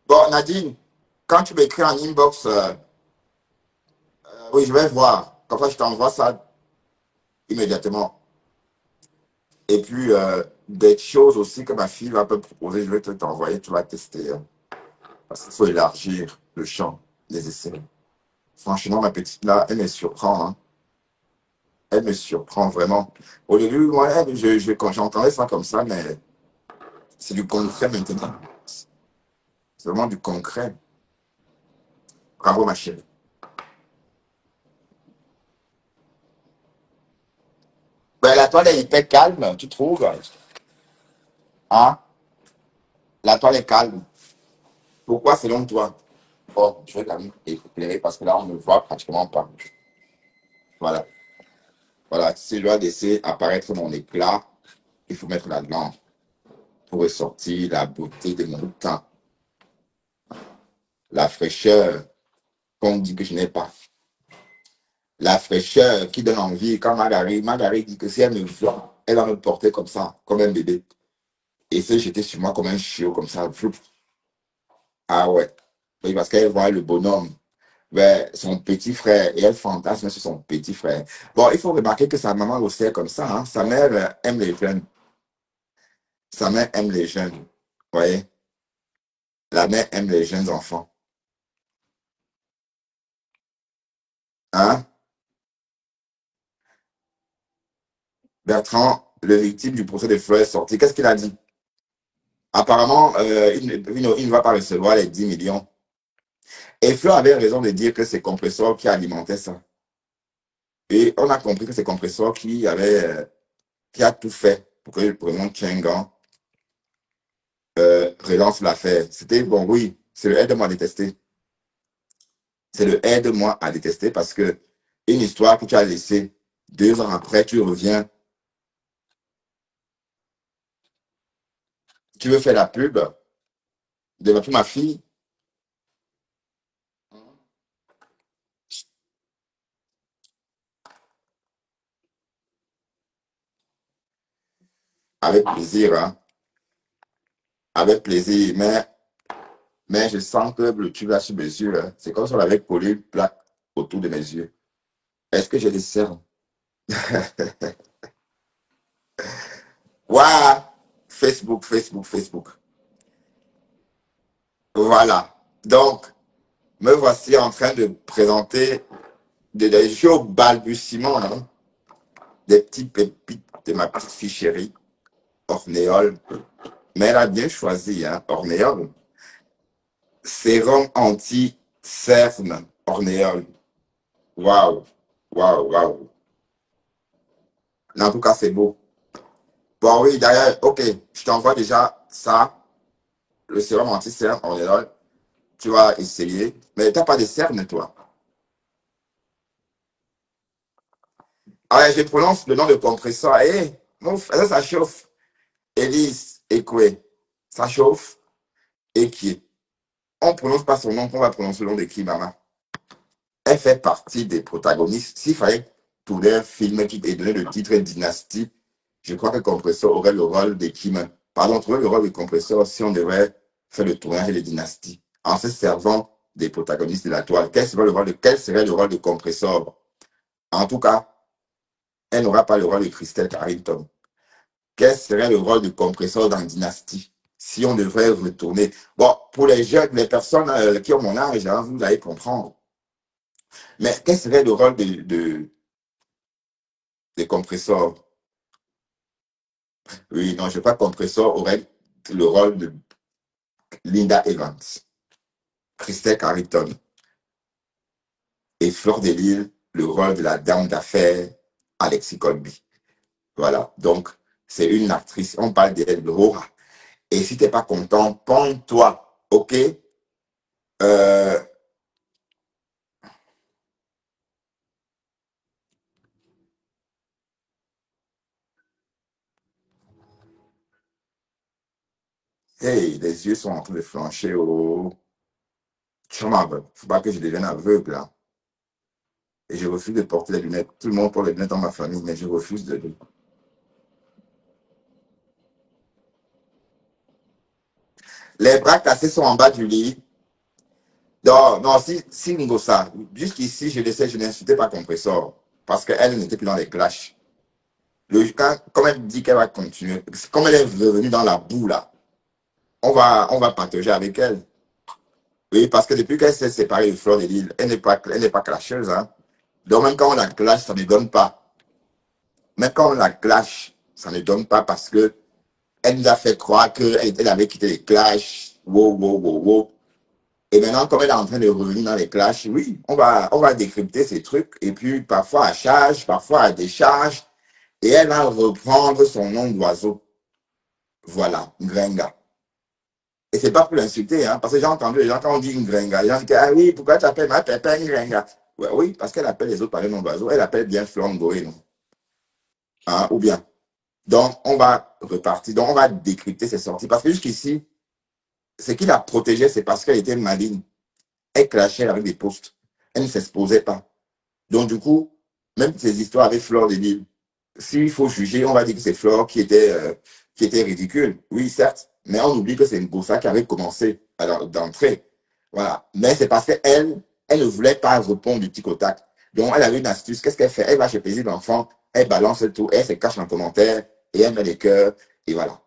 Bon, Nadine, quand tu m'écris en inbox, oui, je vais voir. Comme ça, je t'envoie ça immédiatement. Et puis, des choses aussi que ma fille va te proposer, je vais te t'envoyer, tu vas tester, hein. Parce qu'il faut élargir le champ des essais. Franchement, ma petite là, elle me surprend, hein. Elle me surprend vraiment. Au début, moi, quand j'entendais ça comme ça, mais c'est du concret maintenant. C'est vraiment du concret. Bravo, ma chérie. Ben, la toile est hyper calme, tu trouves? Hein? La toile est calme. Pourquoi, selon toi? Bon, je vais quand même éclairer parce que là, on ne voit pratiquement pas. Voilà. Voilà. Si je dois laisser apparaître mon éclat, il faut mettre la lampe pour ressortir la beauté de mon teint, la fraîcheur qu'on dit que je n'ai pas. La fraîcheur qui donne envie. Quand Marguerite dit que si elle me voit, elle va me porter comme ça, comme un bébé. Et se jeter sur moi comme un chiot, comme ça. Ah ouais. Oui, parce qu'elle voit le bonhomme. Ben, son petit frère, et elle fantasme sur son petit frère. Bon, il faut remarquer que sa maman aussi est comme ça, hein. Sa mère aime les jeunes. Sa mère aime les jeunes. Vous voyez? La mère aime les jeunes enfants. Hein? Bertrand, le victime du procès de Fleur est sorti. Qu'est-ce qu'il a dit? Apparemment, il ne va pas recevoir les 10 millions. Et Fleur avait raison de dire que c'est Compressor qui alimentait ça. Et on a compris que c'est Compressor qui a tout fait pour que le prénom Tchengan relance l'affaire. C'était bon, oui, c'est le aide-moi à détester. C'est le aide-moi à détester parce que une histoire que tu as laissée 2 ans après, tu reviens, tu veux faire la pub de ma fille. Avec plaisir, hein. Avec plaisir. Mais je sens que le tube là sur mes yeux, hein, c'est comme si on avait collé une plaque autour de mes yeux. Est-ce que j'ai des cernes? Waouh! Facebook, Facebook, Facebook. Voilà. Donc, me voici en train de présenter des jeux au balbutiement, hein, des petits pépites de ma petite fille chérie, Ornéole. Mais elle a bien choisi, hein, Ornéole. Sérum anti-cerne, Ornéole. Waouh, waouh, waouh. En tout cas, c'est beau. Bon, oui, d'ailleurs, ok, je t'envoie déjà ça, le sérum anti-cerne Ornéole. Tu vas essayer. Mais t'as pas de cerne, toi. Ah ouais, je prononce le nom de compresseur. Eh, mon frère, ça chauffe. Élise Ekwe. Ça chauffe. Et qui? On ne prononce pas son nom, on va prononcer le nom de qui, maman? Elle fait partie des protagonistes. S'il fallait tourner un film qui est donné le titre Dynastie, je crois que Compresseur aurait le rôle de Kim. Pardon, trouver le rôle de Compresseur si on devrait faire le tournage de Dynastie. En se servant des protagonistes de la toile. Quel serait le rôle de Compresseur? En tout cas, elle n'aura pas le rôle de Christelle Carrington. Quel serait le rôle de Compresseur dans Dynastie? Si on devrait retourner. Bon, pour les jeunes, les personnes qui ont mon âge, hein, vous allez comprendre. Mais quel serait le rôle de Compresseur? Oui, non, je ne sais pas, Compresseur aurait le rôle de Linda Evans, Christelle Carrington et Fleur de Lille, le rôle de la dame d'affaires Alexis Colby. Voilà, donc c'est une actrice, on parle d'elle, Laura. Et si tu n'es pas content, pends-toi, ok? euh, Hey, les yeux sont en train de flancher au... Je m'aveugle. Faut pas que je devienne aveugle, là. Et je refuse de porter les lunettes. Tout le monde porte les lunettes dans ma famille, mais je refuse de... Les bras cassés sont en bas du lit. Non, non, si Ngosa, jusqu'ici, je n'insultais pas Compressor, parce qu'elle n'était plus dans les clashs. Comme elle dit qu'elle va continuer, comme elle est revenue dans la boue, là, on va partager avec elle. Oui, parce que depuis qu'elle s'est séparée de Fleur de Lille, elle n'est pas clasheuse, hein. Donc même quand on la clash, ça ne donne pas. Même quand on la clash, ça ne donne pas parce que elle nous a fait croire qu'elle avait quitté les clashs. Wow, wow, wow, wow. Et maintenant, comme elle est en train de revenir dans les clashs, oui, on va décrypter ces trucs. Et puis, parfois à charge, parfois à décharge. Et elle va reprendre son nom d'oiseau. Voilà, Ngrenga. Et c'est pas pour l'insulter, hein, parce que j'ai entendu les gens, quand on dit Ngrenga, les gens disent, ah oui, pourquoi tu appelles ma pépin Ngrenga? Ouais, oui, parce qu'elle appelle les autres par le nom d'oiseau. Elle appelle bien Flangoé, non? Hein, ou bien. Donc, on va repartir. Donc, on va décrypter ses sorties. Parce que jusqu'ici, ce qui la protégeait, c'est parce qu'elle était maligne. Elle clashait avec des postes. Elle ne s'exposait pas. Donc, du coup, même ces histoires avec Flore de Lille, s'il faut juger, on va dire que c'est Flore qui était ridicule. Oui, certes. Mais on oublie que c'est Ngosa qui avait commencé d'entrée. Voilà. Mais c'est parce qu'elle, elle ne voulait pas répondre du tic au tac. Donc, elle avait une astuce. Qu'est-ce qu'elle fait? Elle va chez Plaisir d'Enfant, elle balance tout, elle se cache en commentaire et elle met les cœurs. Et voilà.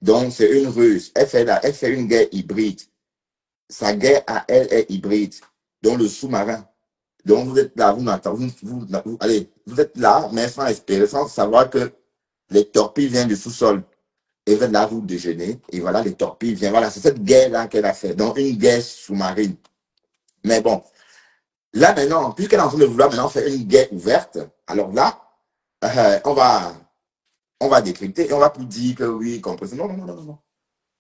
Donc, c'est une ruse. Elle fait une guerre hybride. Sa guerre à elle est hybride. Donc, le sous-marin. Donc, vous êtes là, allez, vous êtes là, mais sans espérer, sans savoir que les torpilles viennent du sous-sol. Et vous êtes là, vous déjeunez, et voilà, les torpilles viennent. Voilà, c'est cette guerre-là qu'elle a fait. Donc, une guerre sous-marine. Mais bon, là maintenant, puisqu'elle est en train de vouloir maintenant faire une guerre ouverte, alors là, on va décrypter et on va plus dire que oui, compris. Non, non, non, non, non.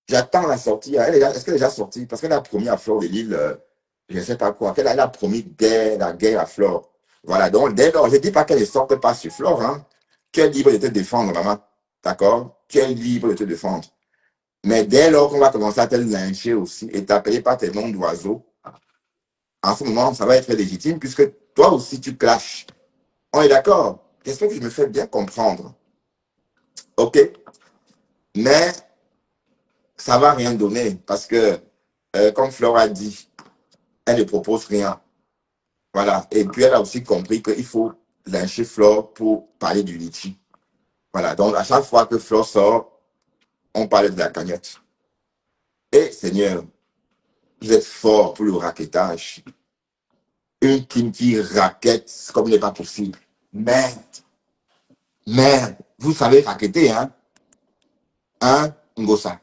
J'attends la sortie. Est-ce qu'elle est déjà sortie? Parce qu'elle a promis à Flore de Lille, je ne sais pas quoi, elle a promis la guerre à Flore. Voilà, donc dès lors, je ne dis pas qu'elle ne sorte pas sur Flore, hein. Tu es libre de te défendre, maman. D'accord? Tu es libre de te défendre. Mais dès lors qu'on va commencer à te lyncher aussi et t'appeler par tes noms d'oiseaux, en ce moment, ça va être légitime puisque toi aussi tu clashes. On est d'accord? Qu'est-ce que je me fais bien comprendre? OK? Mais ça ne va rien donner parce que, comme Flore a dit, elle ne propose rien. Voilà. Et puis, elle a aussi compris qu'il faut lyncher Flore pour parler du litchi. Voilà. Donc, à chaque fois que Flore sort, on parle de la cagnotte. Et Seigneur, vous êtes fort pour le raquettage. Une team qui raquette comme il n'est pas possible. Mais, vous savez raqueter, hein? Hein, Ngosa?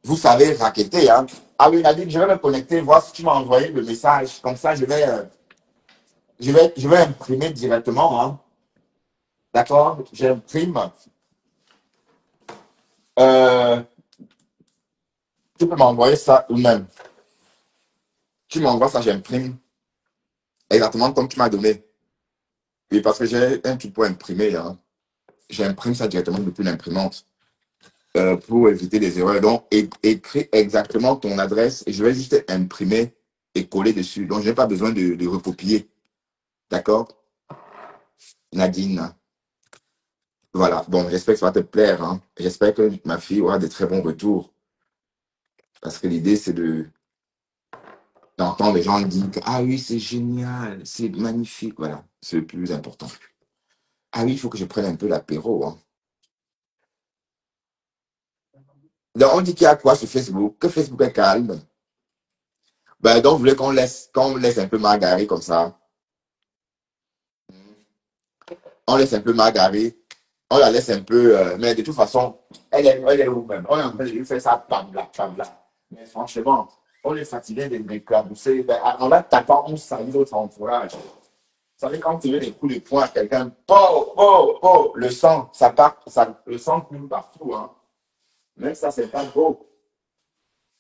Vous savez raqueter, hein? Ah oui, Nadine, je vais me connecter, voir si tu m'as envoyé le message. Comme ça, je vais imprimer directement, hein? D'accord? J'imprime. Euh, Tu peux m'envoyer ça ou même. Tu m'envoies ça, j'imprime exactement comme tu m'as donné. Oui, parce que j'ai un truc pour imprimer, hein. J'imprime ça directement depuis l'imprimante pour éviter les erreurs. Donc, écris exactement ton adresse et je vais juste imprimer et coller dessus. Donc, je n'ai pas besoin de recopier. D'accord? Nadine. Voilà. Bon, j'espère que ça va te plaire, hein. J'espère que ma fille aura de très bons retours. Parce que l'idée, c'est d'entendre les gens dire que, ah oui, c'est génial, c'est magnifique. Voilà, c'est le plus important. Ah oui, il faut que je prenne un peu l'apéro, hein. Donc, on dit qu'il y a quoi sur Facebook? Que Facebook est calme. Ben, donc, vous voulez qu'on laisse un peu Margaret comme ça. On laisse un peu Margaret. On la laisse un peu, mais de toute façon, elle est où même? On est en train de lui faire ça, pam, là, pam, là. Mais franchement, on est fatigué de l'éclabousser. Ben, en la tapant, on salue notre entourage. Vous savez, quand tu veux des coups de poing à quelqu'un, oh, oh, oh, le sang, ça part, ça, le sang coule partout, hein. Même ça, c'est pas beau.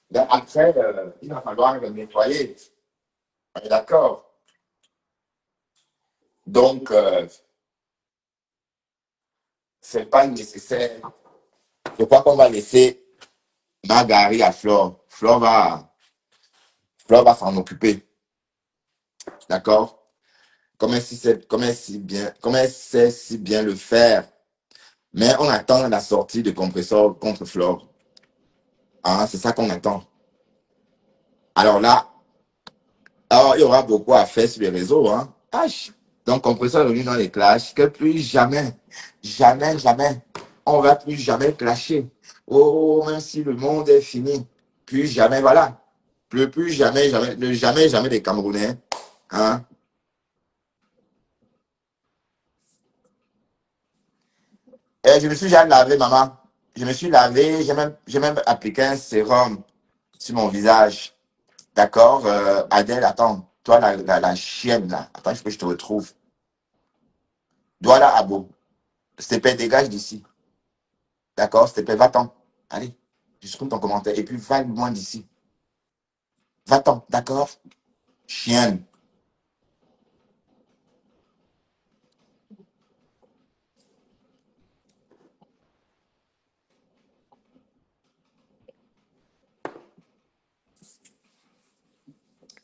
Ben, après, il va falloir le nettoyer. On est d'accord? Donc, c'est pas nécessaire. Je crois qu'on va laisser Margari à Flore. Flore va s'en occuper. D'accord? Comme elle sait si bien le faire. Mais on attend la sortie de compresseur contre Flore. Hein, c'est ça qu'on attend. Alors là, il y aura beaucoup à faire sur les réseaux. Hein. Donc, compresseur est revenu dans les clashs. Que plus jamais, jamais, jamais, on va plus jamais clasher. Oh, même si le monde est fini. Plus jamais, voilà. Plus jamais, jamais, ne jamais, jamais des Camerounais. Hein. Et je me suis déjà lavé, maman. Je me suis lavé, j'ai même appliqué un sérum sur mon visage. D'accord? Adèle, attends. Toi, la chienne, là. Attends, il faut que je te retrouve. Douala Abo. Stépé, dégage d'ici. D'accord? Stépé, va-t'en. Allez, je supprime ton commentaire. Et puis, va loin d'ici. Va-t'en, d'accord? Chienne.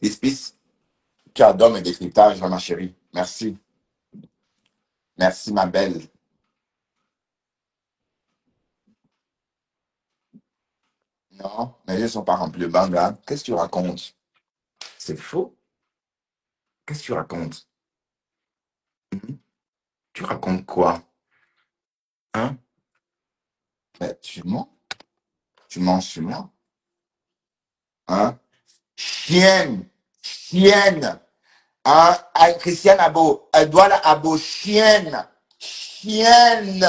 Espèce, tu adores mes décryptages, ma chérie. Merci. Merci, ma belle. Non, mes yeux ne sont pas remplis de bang, là. Qu'est-ce que tu racontes? C'est faux. Qu'est-ce que tu racontes? Mhm. Tu racontes quoi? Hein? Ben, tu mens? Tu mens sur moi? Hein? Chienne! Chienne! Hein? Ah, Christiane Abo, Douala Abo, chienne! Chienne!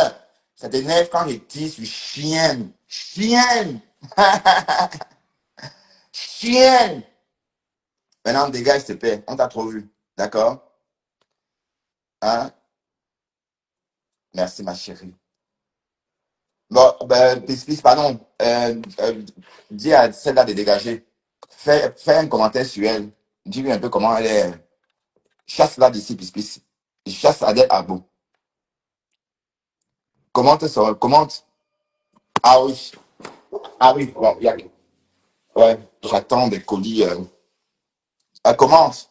Ça t'énerve quand je dis sur chienne! Chienne! Chienne! Maintenant, dégage, s'il te plaît. On t'a trop vu. D'accord? Hein? Merci, ma chérie. Bon, ben, pardon. Dis à celle-là de dégager. Fais un commentaire sur elle. Dis-lui un peu comment elle est. Chasse-la d'ici, Pis. Chasse Adèle Abo. Commente ça. Commente. Ah oui. Ah oui. Bon, ouais, j'attends des colis. Commente.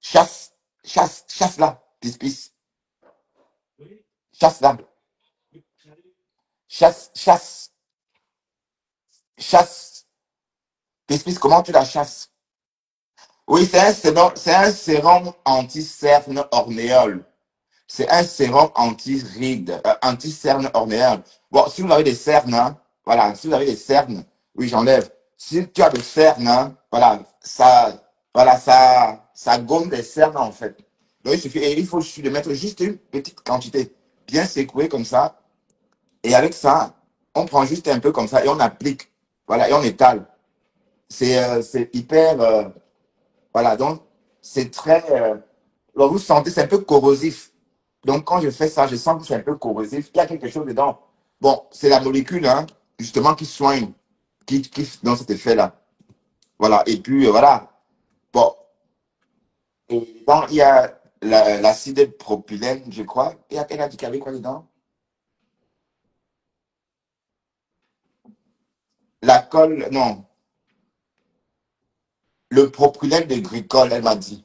Chasse. Chasse-la. Pis. Chasse-la. Chasse. Chasse. Pis, comment tu la chasses? Oui, c'est un sérum anti-cerne ornéole. C'est un sérum anti-ride, anti-cerne ornéal. Bon, si vous avez des cernes, hein, voilà, si vous avez des cernes, oui, j'enlève. Si tu as des cernes, hein, voilà, ça gomme les cernes, en fait. Donc, il faut de mettre juste une petite quantité, bien secouée comme ça. Et avec ça, on prend juste un peu comme ça et on applique. Voilà, et on étale. C'est hyper, voilà, donc, c'est très, alors, vous sentez, c'est un peu corrosif. Donc, quand je fais ça, je sens que c'est un peu corrosif. Il y a quelque chose dedans. Bon, c'est la molécule, hein, justement, qui soigne, qui dans cet effet-là. Voilà. Et puis, voilà. Bon. Et donc, il y a l'acide propylène, je crois. Et elle a dit qu'il y avait quoi dedans? La colle, non. Le propylène de glycol, elle m'a dit.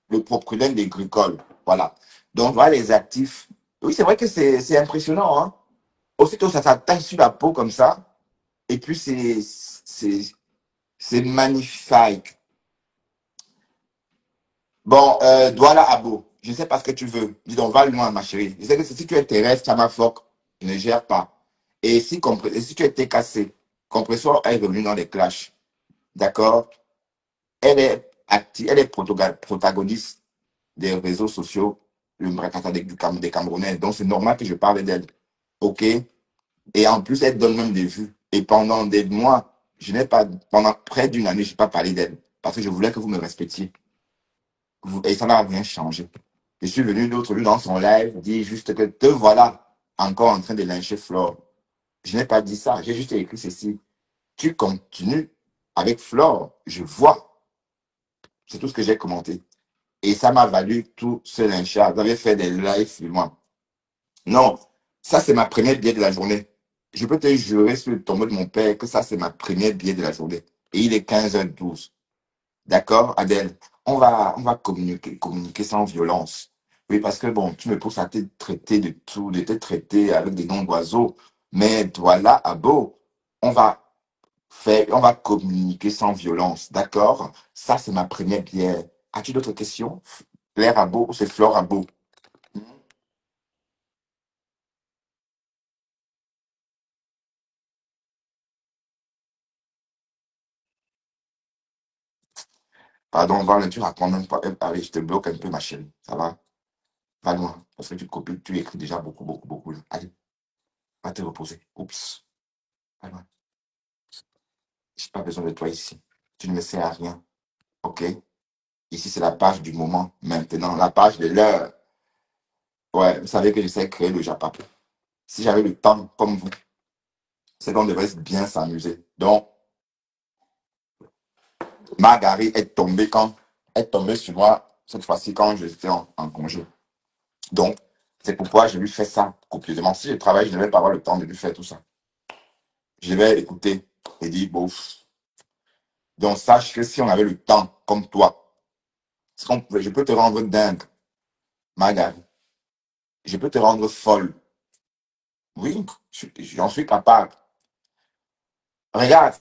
Le propylène de glycol. Voilà. Donc, voilà les actifs. Oui, c'est vrai que c'est impressionnant, hein. Aussitôt, ça s'attache sur la peau comme ça. Et puis, c'est magnifique. Bon, Douala Abo, je sais pas ce que tu veux. Dis donc, va loin, ma chérie. Je sais que si tu es terrestre, tu as ma phoque, ne gère pas. Et si tu étais cassé, Compresseur est revenu dans les clashs. D'accord? Elle est active, elle est protagoniste des réseaux sociaux. le Mrakata des Camerounais. Donc, c'est normal que je parle d'elle. OK? Et en plus, elle donne même des vues. Et pendant des mois, pendant près d'une année, je n'ai pas parlé d'elle. Parce que je voulais que vous me respectiez. Et ça n'a rien changé. Je suis venu l'autre jour dans son live dire juste que te voilà encore en train de lyncher Flore. Je n'ai pas dit ça. J'ai juste écrit ceci. Tu continues avec Flore. Je vois. C'est tout ce que j'ai commenté. Et ça m'a valu tout ce lynchage. Vous avez fait des lives sur moi. Non, ça c'est ma première billet de la journée. Je peux te jurer sur le tombeau de mon père que ça c'est ma première billet de la journée. Et il est 15h12. D'accord, Adèle? On va communiquer sans violence. Oui, parce que bon, tu me pousses à te traiter de tout, de te traiter avec des noms d'oiseaux. Mais voilà, Abo, on va communiquer sans violence. D'accord? Ça, c'est ma première bière. As-tu d'autres questions? Claire Abo ou c'est Flore Abo? Pardon, Val, tu racontes même pas. Allez, je te bloque un peu, ma chérie. Ça va? Va loin. Parce que tu copies, tu écris déjà beaucoup, beaucoup, beaucoup. Allez, va te reposer. Oups. Va loin. J'ai pas besoin de toi ici. Tu ne me sers à rien. OK? Ici, c'est la page du moment. Maintenant, la page de l'heure. Ouais, vous savez que je sais créer le Japap. Si j'avais le temps comme vous, c'est qu'on devrait bien s'amuser. Donc, Marguerite est tombée sur moi cette fois-ci quand j'étais en congé. Donc, c'est pourquoi je lui fais ça copieusement. Si je travaille, je ne vais pas avoir le temps de lui faire tout ça. Je vais écouter et dire, bof. Donc, sache que si on avait le temps, comme toi, je peux te rendre dingue, Marguerite. Je peux te rendre folle. Oui, j'en suis capable. Regarde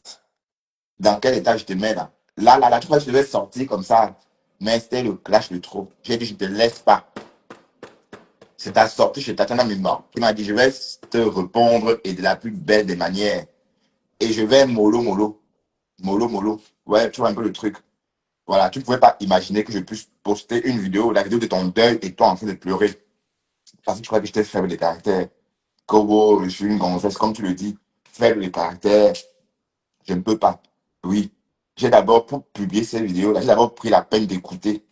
dans quel état je te mets là. Là, tu vois, je devais sortir comme ça. Mais c'était le clash de trop. J'ai dit, je ne te laisse pas. C'est ta sortie chez Tatiana Mimba qui m'a dit, je vais te répondre et de la plus belle des manières. Et je vais mollo, mollo. Mollo, mollo. Ouais, tu vois un peu le truc. Voilà, tu ne pouvais pas imaginer que je puisse poster une vidéo, la vidéo de ton deuil et toi en train de pleurer. Parce que tu crois que j'étais faible de caractère. Kobo, je suis une gonzesse, comme tu le dis. Faible de caractère. Je ne peux pas. Oui. J'ai d'abord, pour publier cette vidéo-là, j'ai d'abord pris la peine d'écouter.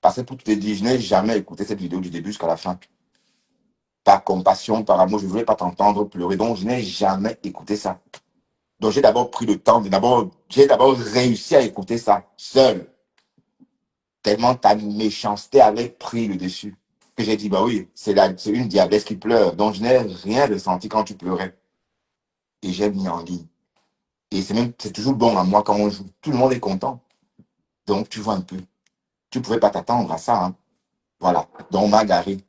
Parce que pour te dire, je n'ai jamais écouté cette vidéo du début jusqu'à la fin. Par compassion, par amour, je ne voulais pas t'entendre pleurer. Donc, je n'ai jamais écouté ça. Donc, j'ai d'abord pris le temps, j'ai d'abord réussi à écouter ça seul. Tellement ta méchanceté avait pris le dessus. Que j'ai dit, bah oui, c'est une diablesse qui pleure. Donc, je n'ai rien ressenti quand tu pleurais. Et j'ai mis en ligne. Et c'est toujours bon à moi quand on joue. Tout le monde est content. Donc, tu vois un peu. Tu ne pouvais pas t'attendre à ça. Hein. Voilà. Donc, Marguerite,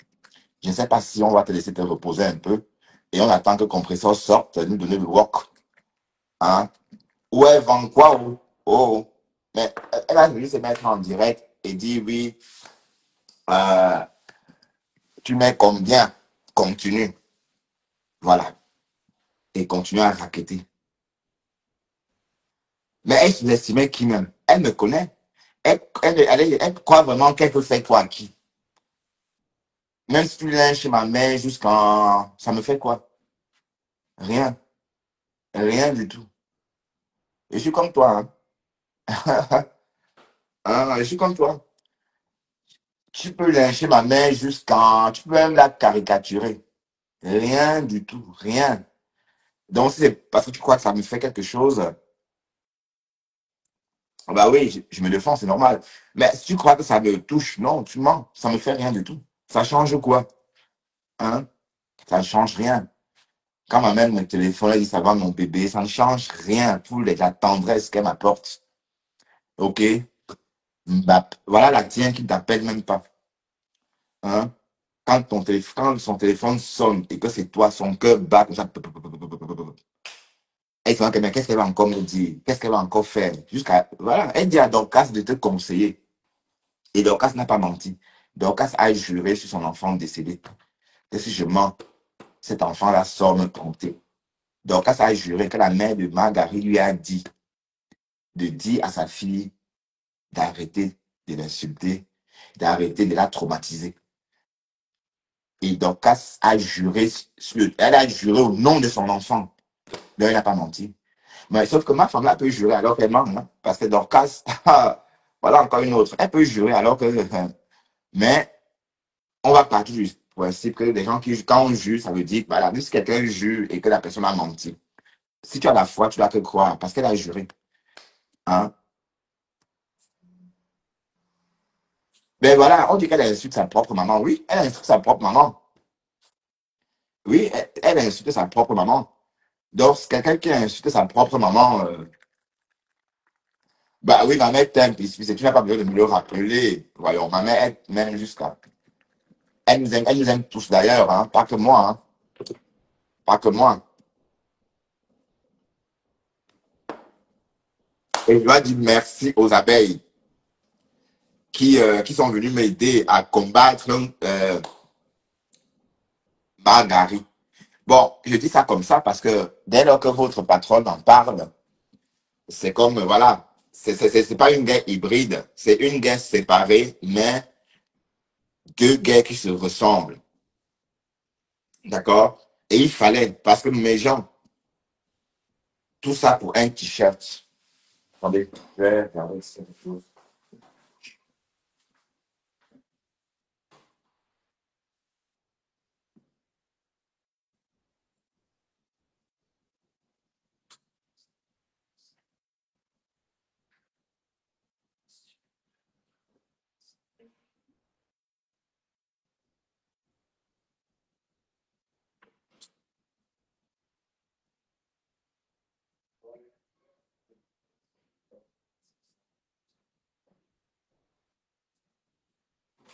je ne sais pas si on va te laisser te reposer un peu. Et on attend que le compresseur sorte, nous donner le work. Hein. Ouais, vend quoi? Oh, oh. Mais elle a voulu se mettre en direct et dire oui, euh, tu mets combien? Continue. Voilà. Et continue à raqueter. Mais elle sous-estimait qui même? Elle me connaît. Elle croit vraiment qu'elle peut faire quoi à qui? Même si tu viens chez ma mère jusqu'en... Ça me fait quoi? Rien. Rien du tout. Je suis comme toi. Hein. Hein, je suis comme toi. Tu peux lyncher ma mère jusqu'en... Tu peux même la caricaturer. Rien du tout. Rien. Donc, si c'est parce que tu crois que ça me fait quelque chose, bah oui, je me défends, c'est normal. Mais si tu crois que ça me touche, non, tu mens. Ça me fait rien du tout. Ça change quoi? Hein? Ça ne change rien. Quand ma mère me téléphone, elle dit ça va mon bébé, ça ne change rien pour la tendresse qu'elle m'apporte. OK? Bah, voilà la tienne qui ne t'appelle même pas. Hein? Quand son téléphone sonne et que c'est toi, son cœur bat comme ça. Elle se dit, mais qu'est-ce qu'elle va encore me dire? Qu'est-ce qu'elle va encore faire? Jusqu'à. Voilà, elle dit à Dorcas de te conseiller. Et Dorcas n'a pas menti. Dorcas a juré sur son enfant décédé que si je mens, cet enfant-là sort me compter. Dorcas a juré que la mère de Marguerite lui a dit de dire à sa fille d'arrêter de l'insulter, d'arrêter de la traumatiser. Et Dorcas a juré, elle a juré au nom de son enfant. Mais elle n'a pas menti. Mais sauf que ma femme, là, peut jurer alors qu'elle ment. Hein, parce que Dorcas, voilà encore une autre. Elle peut jurer alors que... mais on va partir du principe que les gens qui, quand on jure, ça veut dire que voilà, si quelqu'un jure et que la personne a menti, si tu as la foi, tu dois te croire parce qu'elle a juré. Hein? Mais voilà, on dit qu'elle insulte sa propre maman. Oui, elle insulte sa propre maman. Oui, elle insulte sa propre maman. Donc, c'est quelqu'un qui a insulté sa propre maman. Bah oui, ma mère t'aime, puis tu n'as pas besoin de me le rappeler. Voyons, ma mère, elle m'aime jusqu'à. Elle nous aime tous d'ailleurs, hein, pas que moi, hein, pas que moi. Et je dois dire merci aux abeilles qui sont venues m'aider à combattre Marguerite. Bon, je dis ça comme ça parce que dès lors que votre patronne en parle, c'est comme, voilà, c'est pas une guerre hybride, c'est une guerre séparée, mais deux guerres qui se ressemblent. D'accord? Et il fallait, parce que mes gens, tout ça pour un t-shirt. Attendez, je vais regarder quelque chose.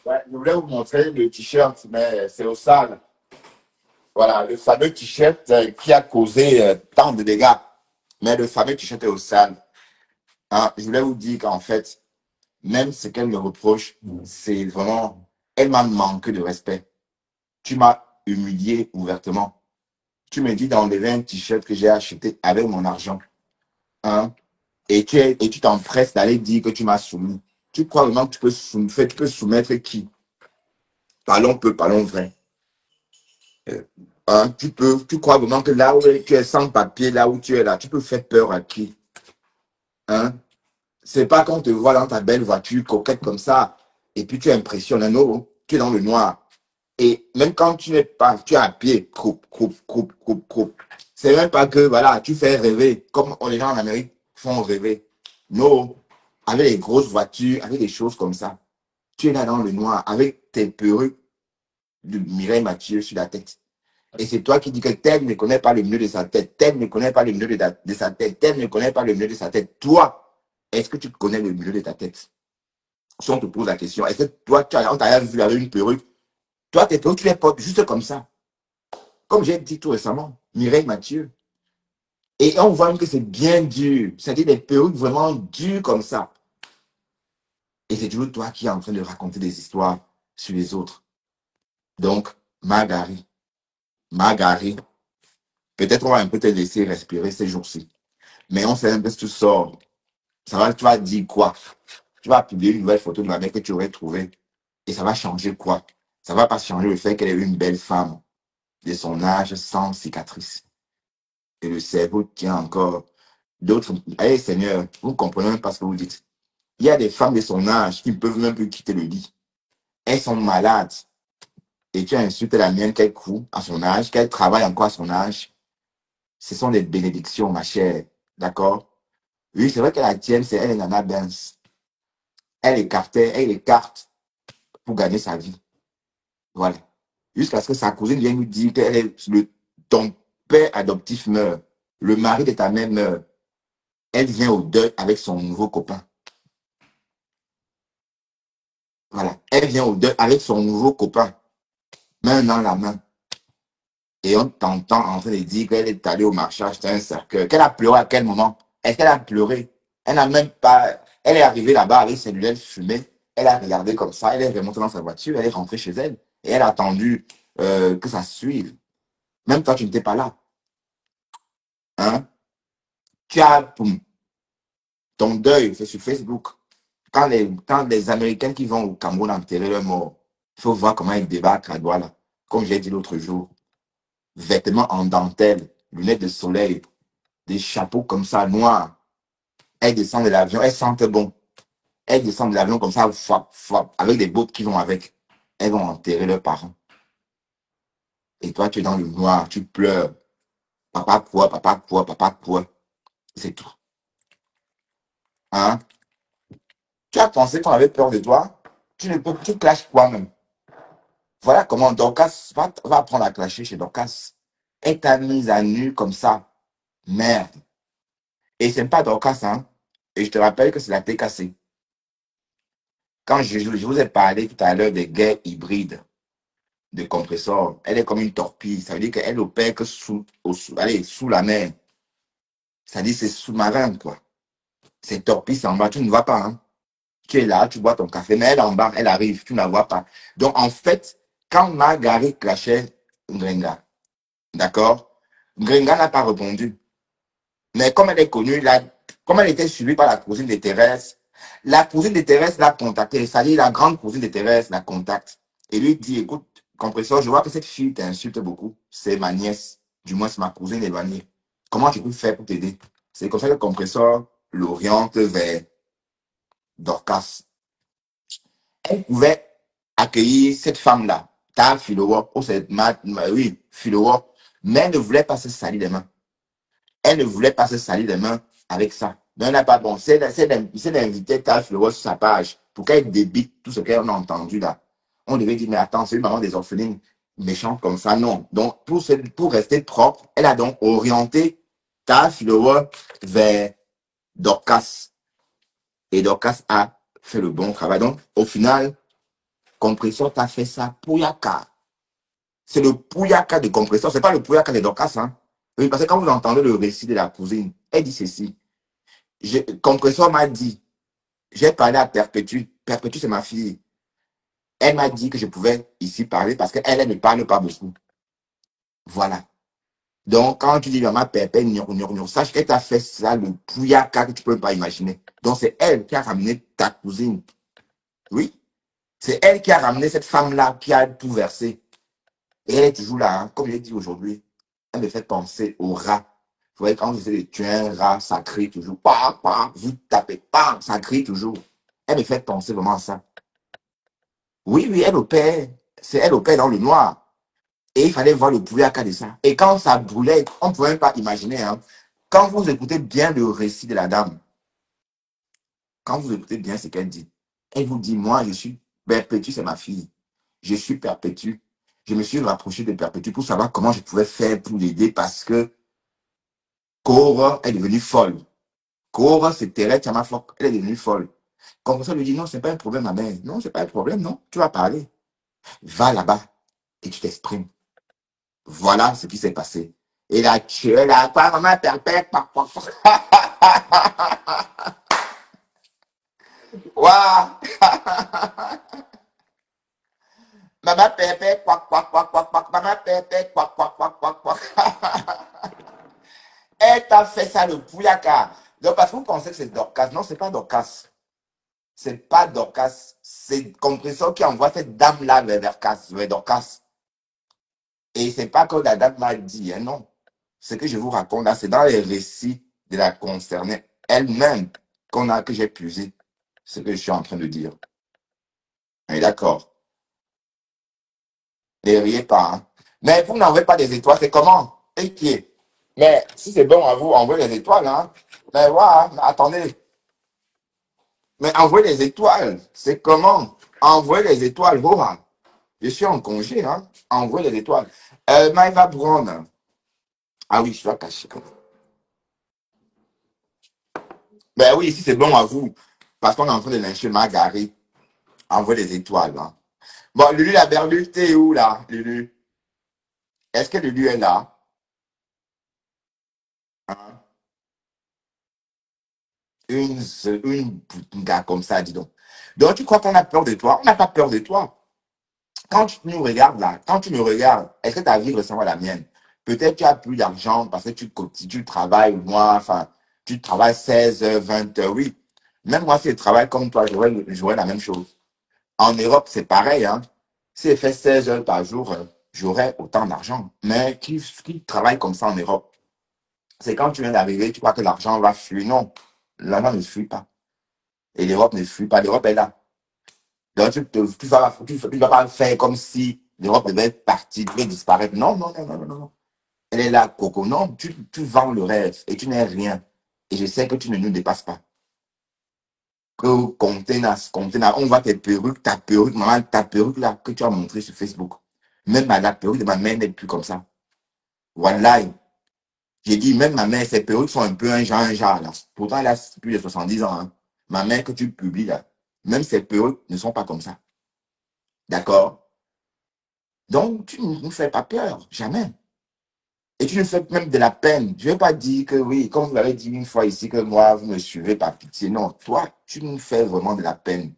Ouais, je voulais vous montrer le t-shirt, mais c'est au sale. Voilà, le fameux t-shirt qui a causé tant de dégâts. Mais le fameux t-shirt est au sale. Hein, je voulais vous dire qu'en fait, même ce qu'elle me reproche, c'est vraiment, elle m'a manqué de respect. Tu m'as humilié ouvertement. Tu me dis d'enlever un t-shirt que j'ai acheté avec mon argent. Hein, et tu t'empresses d'aller dire que tu m'as soumis. Tu crois vraiment que tu peux soumettre qui? Parlons peu, parlons vrai. Hein, tu crois vraiment que là où tu es sans papier, là où tu es là, tu peux faire peur à qui? Hein? C'est pas quand on te voit dans ta belle voiture coquette comme ça, et puis tu impressionnes un autre, tu es dans le noir. Et même quand tu n'es pas, tu es à pied, coupe, coupe, coupe, coupe, coupe. C'est même pas que, voilà, tu fais rêver, comme les gens en Amérique font rêver. Non, avec les grosses voitures, avec des choses comme ça. Tu es là dans le noir, avec tes perruques de Mireille Mathieu sur la tête. Et c'est toi qui dis que tel ne connaît pas le milieu de sa tête, tel ne connaît pas le milieu de sa tête, tel ne connaît pas le milieu de sa tête. Toi, est-ce que tu connais le milieu de ta tête? Si on te pose la question, est-ce que toi, on t'a vu avec une perruque? Toi, tes perruques, tu les portes juste comme ça. Comme j'ai dit tout récemment, Mireille Mathieu. Et on voit que c'est bien dur. C'est-à-dire des perruques vraiment dures comme ça. Et c'est toujours toi qui es en train de raconter des histoires sur les autres. Donc, Margari, peut-être on va un peu te laisser respirer ces jours-ci. Mais on sait un peu si tu sors. Ça va, tu vas dire quoi? Tu vas publier une nouvelle photo de la mec que tu aurais trouvée. Et ça va changer quoi? Ça va pas changer le fait qu'elle est une belle femme de son âge sans cicatrice. Et le cerveau tient encore d'autres. Allez, Seigneur, vous comprenez même pas ce que vous dites. Il y a des femmes de son âge qui ne peuvent même plus quitter le lit. Elles sont malades. Et tu as insulté la mienne qu'elle court à son âge, qu'elle travaille encore à son âge. Ce sont des bénédictions, ma chère. D'accord? Oui, c'est vrai que la tienne, c'est elle et Nana Benz. Elle écarte pour gagner sa vie. Voilà. Jusqu'à ce que sa cousine vienne lui dire ton père adoptif meurt. Le mari de ta mère meurt. Elle vient au deuil avec son nouveau copain. Voilà. Elle vient au deuil avec son nouveau copain. Main dans la main. Et on t'entend en train de dire qu'elle est allée au marché acheter un cercueil. Qu'elle a pleuré à quel moment? Est-ce qu'elle a pleuré? Elle n'a même pas. Elle est arrivée là-bas avec ses lunettes fumées. Elle a regardé comme ça. Elle est remontée dans sa voiture. Elle est rentrée chez elle. Et elle a attendu que ça suive. Même toi, tu n'étais pas là. Hein? Tu as ton deuil, c'est sur Facebook. Quand les Américains qui vont au Cameroun enterrer leur mort, il faut voir comment ils débarquent à Douala. comme j'ai dit l'autre jour, vêtements en dentelle, lunettes de soleil, des chapeaux comme ça, noirs. Elle descend de l'avion, elle sent bon. Elle descend de l'avion comme ça, fouap, fouap, avec des bottes qui vont avec. Elles vont enterrer leurs parents. Et toi, tu es dans le noir, tu pleures. Papa quoi, papa quoi, papa quoi. C'est tout. Hein? Tu as pensé qu'on avait peur de toi? Tu ne peux, tu clashes quoi même? Voilà comment Dorcas va apprendre à clasher chez Dorcas. Elle t'a mise à nu comme ça. Merde. Et c'est pas Dorcas, hein? Et je te rappelle que c'est la TKC. Quand je vous ai parlé tout à l'heure des guerres hybrides de compresseurs, elle est comme une torpille. Ça veut dire qu'elle opère que allez, sous la mer. Ça dit c'est sous-marin, quoi. Cette torpille, c'est en bas, tu ne vois pas, hein? Tu es là, tu bois ton café, mais elle est en bas, elle arrive, tu ne la vois pas. Donc, en fait, quand Margaret clashait Ngrenga, d'accord? Ngrenga n'a pas répondu. Mais comme elle est connue, comme elle était suivie par la cousine de Thérèse, la cousine de Thérèse l'a contactée. C'est-à-dire la grande cousine de Thérèse la contacte. Et lui dit, écoute, compresseur, je vois que cette fille t'insulte beaucoup. C'est ma nièce. Du moins, c'est ma cousine éloignée. Comment je peux faire pour t'aider? C'est comme ça que le compresseur l'oriente vers Dorcas. Elle pouvait accueillir cette femme-là, ta Philowa, ou cette oui, Philowa, mais elle ne voulait pas se salir les mains. Elle ne voulait pas se salir les mains avec ça. Donc, elle n'a pas bon. C'est d'inviter ta Philowa sur sa page pour qu'elle débite tout ce qu'elle a entendu là. On devait dire, mais attends, c'est une maman des orphelines méchantes comme ça. Non. Donc, pour rester propre, elle a donc orienté ta Philowa vers Dorcas. Et Dorcas a fait le bon travail. Donc, au final, Compresseur t'a fait ça, Pouyaka. C'est le Pouyaka de Compresseur, c'est pas le Pouyaka de Dorcas. Hein. Oui, parce que quand vous entendez le récit de la cousine, elle dit ceci. Compresseur m'a dit, j'ai parlé à Perpétue. Perpétue, c'est ma fille. Elle m'a dit que je pouvais ici parler parce qu'elle elle ne parle pas beaucoup. Voilà. Donc, quand tu dis maman Pépé, sache qu'elle t'a fait ça, le Pouyaka que tu peux pas imaginer. Donc, c'est elle qui a ramené ta cousine. Oui. C'est elle qui a ramené cette femme-là qui a tout versé. Et elle est toujours là, hein. Comme je l'ai dit aujourd'hui, elle me fait penser au rat. Vous voyez, quand vous essayez de tuer un rat, ça crie toujours. Vous tapez, ça crie toujours. Elle me fait penser vraiment à ça. Oui, oui, elle opère. C'est elle opère dans le noir. Et il fallait voir le brouillard de ça. Et quand ça brûlait, on ne pouvait même pas imaginer. Hein. Quand vous écoutez bien le récit de la dame, quand vous écoutez bien ce qu'elle dit, elle vous dit, moi, je suis Perpétue, c'est ma fille. Je suis Perpétue. Je me suis rapproché de Perpétue pour savoir comment je pouvais faire pour l'aider parce que Cora est devenue folle. Cora, c'est Thérèse Chamafok, elle est devenue folle. Comme ça, lui dit, non, c'est pas un problème, ma mère. Non, c'est pas un problème, non. Tu vas parler. Va là-bas et tu t'exprimes. Voilà ce qui s'est passé. Et là, tu es là, quoi, maman, perpète, Waouh! Maman, perpète, maman, perpète, Elle t'a fait ça, le pouyaka. Donc, parce que vous pensez que c'est Dorcas. Non, c'est pas Dorcas. C'est pas Dorcas. C'est Compresseur qui envoie cette dame-là vers Dorcas. Et c'est pas que la dame m'a dit, hein, non. Ce que je vous raconte là, c'est dans les récits de la concernée elle-même que j'ai puisé ce que je suis en train de dire. On est d'accord. Ne riez pas. Hein. Mais vous n'envoyez pas des étoiles, c'est comment? Et qui est? Mais si c'est bon à vous, envoyez les étoiles. Hein. Mais voilà, attendez. Mais envoyez les étoiles, c'est comment? Envoyez les étoiles, voilà. Je suis en congé, hein. Envoyez les étoiles. Maïva Brown. Ah oui, je dois cacher. Ben oui, si c'est bon à vous, parce qu'on est en train de lyncher Margaret, envoyez les étoiles. Hein. Bon, Lulu la berlue, t'es où là, Lulu? Est-ce que Lulu est là? Hein? Une gars comme ça, dis donc. Donc, tu crois qu'on a peur de toi? On n'a pas peur de toi. Quand tu nous regardes là, quand tu me regardes, est-ce que ta vie ressemble à la mienne? Peut-être tu as plus d'argent parce que tu travailles, moi, enfin, tu travailles 16 heures, 20 heures, oui. Même moi, si je travaille comme toi, j'aurais la même chose. En Europe, c'est pareil, hein. Si je fais 16 heures par jour, j'aurais autant d'argent. Mais qui travaille comme ça en Europe? C'est quand tu viens d'arriver, tu crois que l'argent va fuir. Non, l'argent ne fuit pas. Et l'Europe ne fuit pas. L'Europe est là. Donc, tu vas pas faire comme si l'Europe devait partir, devait disparaître. Non, non, non, non, non, non. Elle est là, Coco. Non, tu vends le rêve et tu n'es rien. Et je sais que tu ne nous dépasses pas. Que contenance, on voit tes perruques, ta perruque, maman, ta perruque là, que tu as montré sur Facebook. Même la perruque de ma mère n'est plus comme ça. Voilà. J'ai dit, même ma mère, ses perruques sont un peu un genre là. Pourtant, elle a plus de 70 ans. Hein. Ma mère que tu publies là, même ses perruques ne sont pas comme ça. D'accord? Donc, tu ne nous fais pas peur, jamais. Et tu nous fais même de la peine. Je ne vais pas dire que oui, comme vous l'avez dit une fois ici, que moi, vous me suivez par pitié. Non, toi, tu nous fais vraiment de la peine.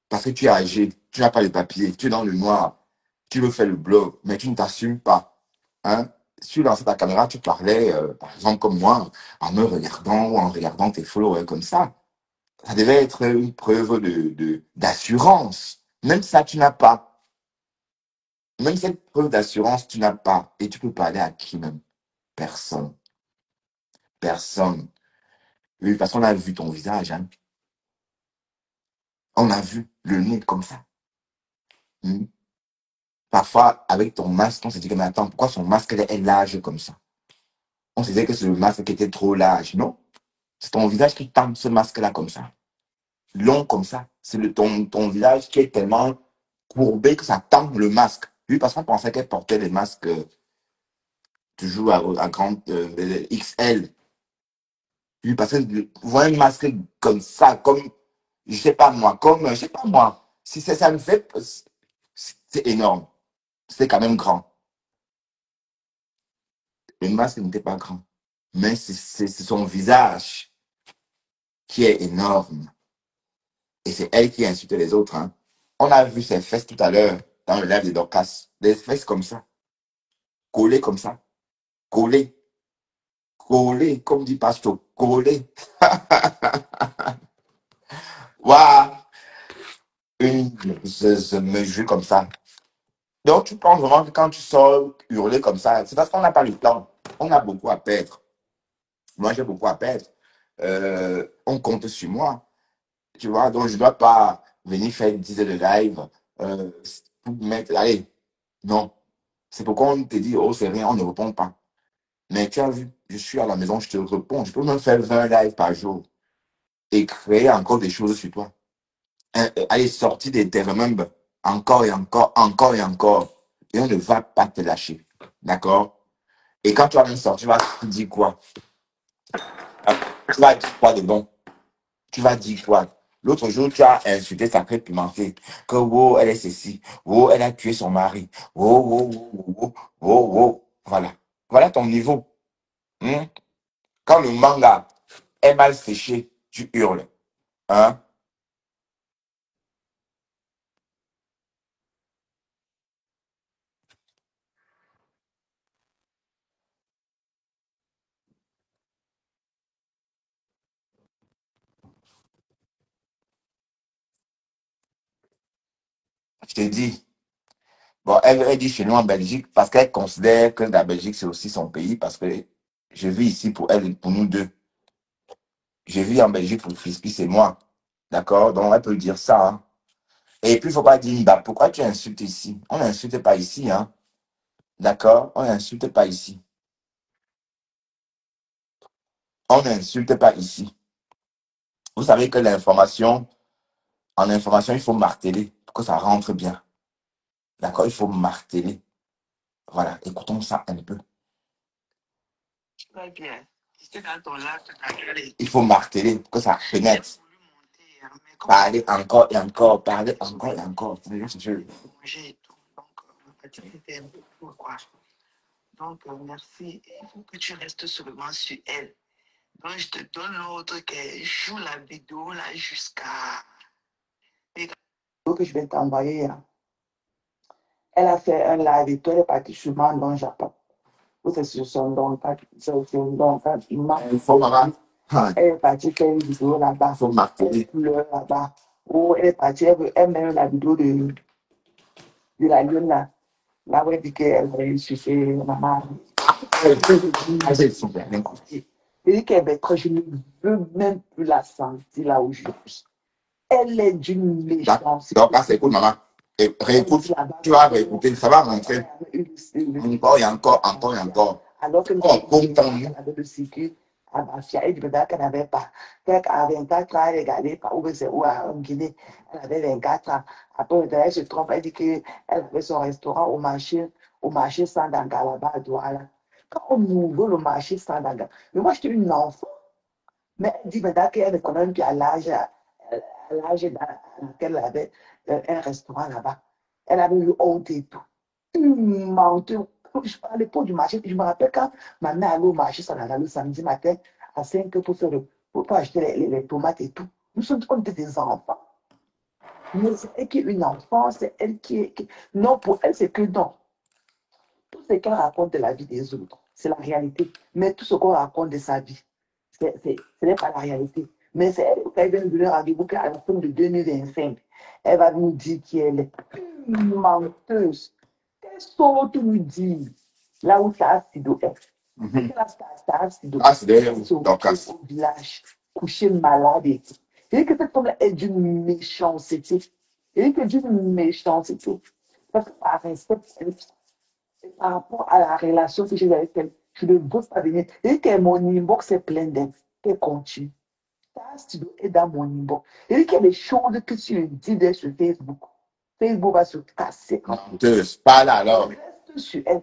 Parce que tu es âgé, tu n'as pas de papier, tu es dans le noir, tu veux faire le blog, mais tu ne t'assumes pas. Hein? Si tu lançais ta caméra, tu parlais, par exemple, comme moi, en me regardant ou en regardant tes followers comme ça. Ça devait être une preuve d'assurance. Même ça, tu n'as pas. Même cette preuve d'assurance, tu n'as pas. Et tu peux parler à qui même? Personne. Personne. Oui, parce qu'on a vu ton visage. Hein. On a vu le nez comme ça. Hmm. Parfois, avec ton masque, on se dit que, mais attends, pourquoi son masque est large comme ça? On se disait que c'est le masque qui était trop large. Non. C'est ton visage qui tend ce masque-là comme ça. Long comme ça. C'est ton visage qui est tellement courbé que ça tend le masque. Oui, parce qu'on pensait qu'elle portait les masques toujours à grande XL. Oui, parce que voir un masque comme ça, comme, je sais pas moi, comme, je sais pas moi, si ça me fait, c'est énorme. C'est quand même grand. Le masque n'était pas grand. Mais c'est son visage qui est énorme. Et c'est elle qui insulte les autres. Hein. On a vu ses fesses tout à l'heure dans le live de Dorcas. Des fesses comme ça, collées comme ça, collées, collées, comme dit Pasto, collées. Waouh! Une mesure comme ça. Donc, tu penses vraiment que quand tu sors hurler comme ça, c'est parce qu'on n'a pas le temps. On a beaucoup à perdre. Moi, j'ai beaucoup à perdre. On compte sur moi. Tu vois, donc je ne dois pas venir faire 10 heures de live euh, pour mettre. Allez, non. C'est pourquoi on te dit, oh, c'est rien, on ne répond pas. Mais tu as vu, je suis à la maison, je te réponds. Je peux même faire 20 lives par jour et créer encore des choses sur toi. Allez, sortir des remembers encore et encore, encore et encore. Et on ne va pas te lâcher. D'accord? Et quand tu vas même sortir, tu vas dire quoi? Tu vas dire quoi de bon? Tu vas dire quoi? L'autre jour, tu as insulté Sacré Pimenté. Que wow, elle est ceci. Wow, elle a tué son mari. Wow, wow, wow, wow, wow, wow. Voilà. Voilà ton niveau. Hmm? Quand le manga est mal séché, tu hurles. Hein? Je te dis. Bon, elle dit chez nous en Belgique parce qu'elle considère que la Belgique, c'est aussi son pays parce que je vis ici pour elle, pour nous deux. Je vis en Belgique pour Frisbee, c'est moi. D'accord? Donc, elle peut dire ça. Hein. Et puis, il ne faut pas dire, bah, pourquoi tu insultes ici? On n'insulte pas ici. Hein? D'accord? On n'insulte pas ici. On n'insulte pas ici. Vous savez que en information, il faut marteler pour que ça rentre bien. D'accord? Il faut marteler. Voilà. Écoutons ça un peu. Très bien. Il faut marteler pour que ça pénètre. Parler encore et encore, parler encore et encore. Donc, merci. Il faut que tu restes seulement sur elle. Donc, je te donne l'autre qui joue la vidéo là jusqu'à. Que je vais t'envoyer. Hein. Elle a fait un live et toi, elle est partie sûrement dans le Japon. C'est sur son don. Il faut, maman. Elle est partie faire une vidéo là-bas. Il faut marquer. Elle pleure là-bas. Ou elle est partie, elle met la vidéo de la lune là. Là où elle dit qu'elle avait insulté maman. Ah, c'est super. Elle dit qu'elle je ne veux même plus la sentir là où je suis. Elle est d'une méchance. Donc, ah, c'est cool, maman. Et réécoute, tu vas réécouter, ça va rentrer. Encore et encore, encore et encore. Alors que Oh, bon temps. elle avait le sécu à Bafia, elle dit qu'elle n'avait pas. À 24 ans, elle regardait pas où c'est où en Guinée. Elle avait 24 ans. Après, elle se trompe, elle dit qu'elle avait son restaurant au marché Sandanga là-bas à Douala. Quand on ouvre le marché Sandanga, mais moi j'étais une enfant, mais elle dit maintenant qu'elle ne connaît même plus à l'âge dans lequel elle avait un restaurant là-bas. Elle avait eu honte et tout. Une menteuse. À l'époque du marché, je me rappelle quand ma mère allait au marché Sandanga le samedi matin à 5 heures pour acheter les tomates et tout. On était des enfants. Mais c'est elle qui est une enfant, c'est elle qui est. Non, pour elle, c'est que non. Tout ce qu'elle raconte de la vie des autres, c'est la réalité. Mais tout ce qu'on raconte de sa vie, ce n'est pas la réalité. Mais c'est elle qui vient de donner rendez-vous qu'à la fin de 2025, elle va nous dire qu'elle est une menteuse. Qu'elle saute nous dire là où ça a sido est. Ça a sido. Ah, c'est derrière Elle se vous. Donc, retrouve au village, couchée malade et tout. Et que cette femme-là est d'une méchanceté. Et que d'une méchanceté. Parce que par respect, par rapport à la relation que j'ai avec elle, je ne veux pas venir. Et que mon inbox est plein d'elle, qu'elle continue. Ça, tu dois être dans mon inbox. Et qu'il y a des choses que tu dis d'elle sur Facebook. Facebook va se casser. menteuse, pas là alors. Reste sur elle.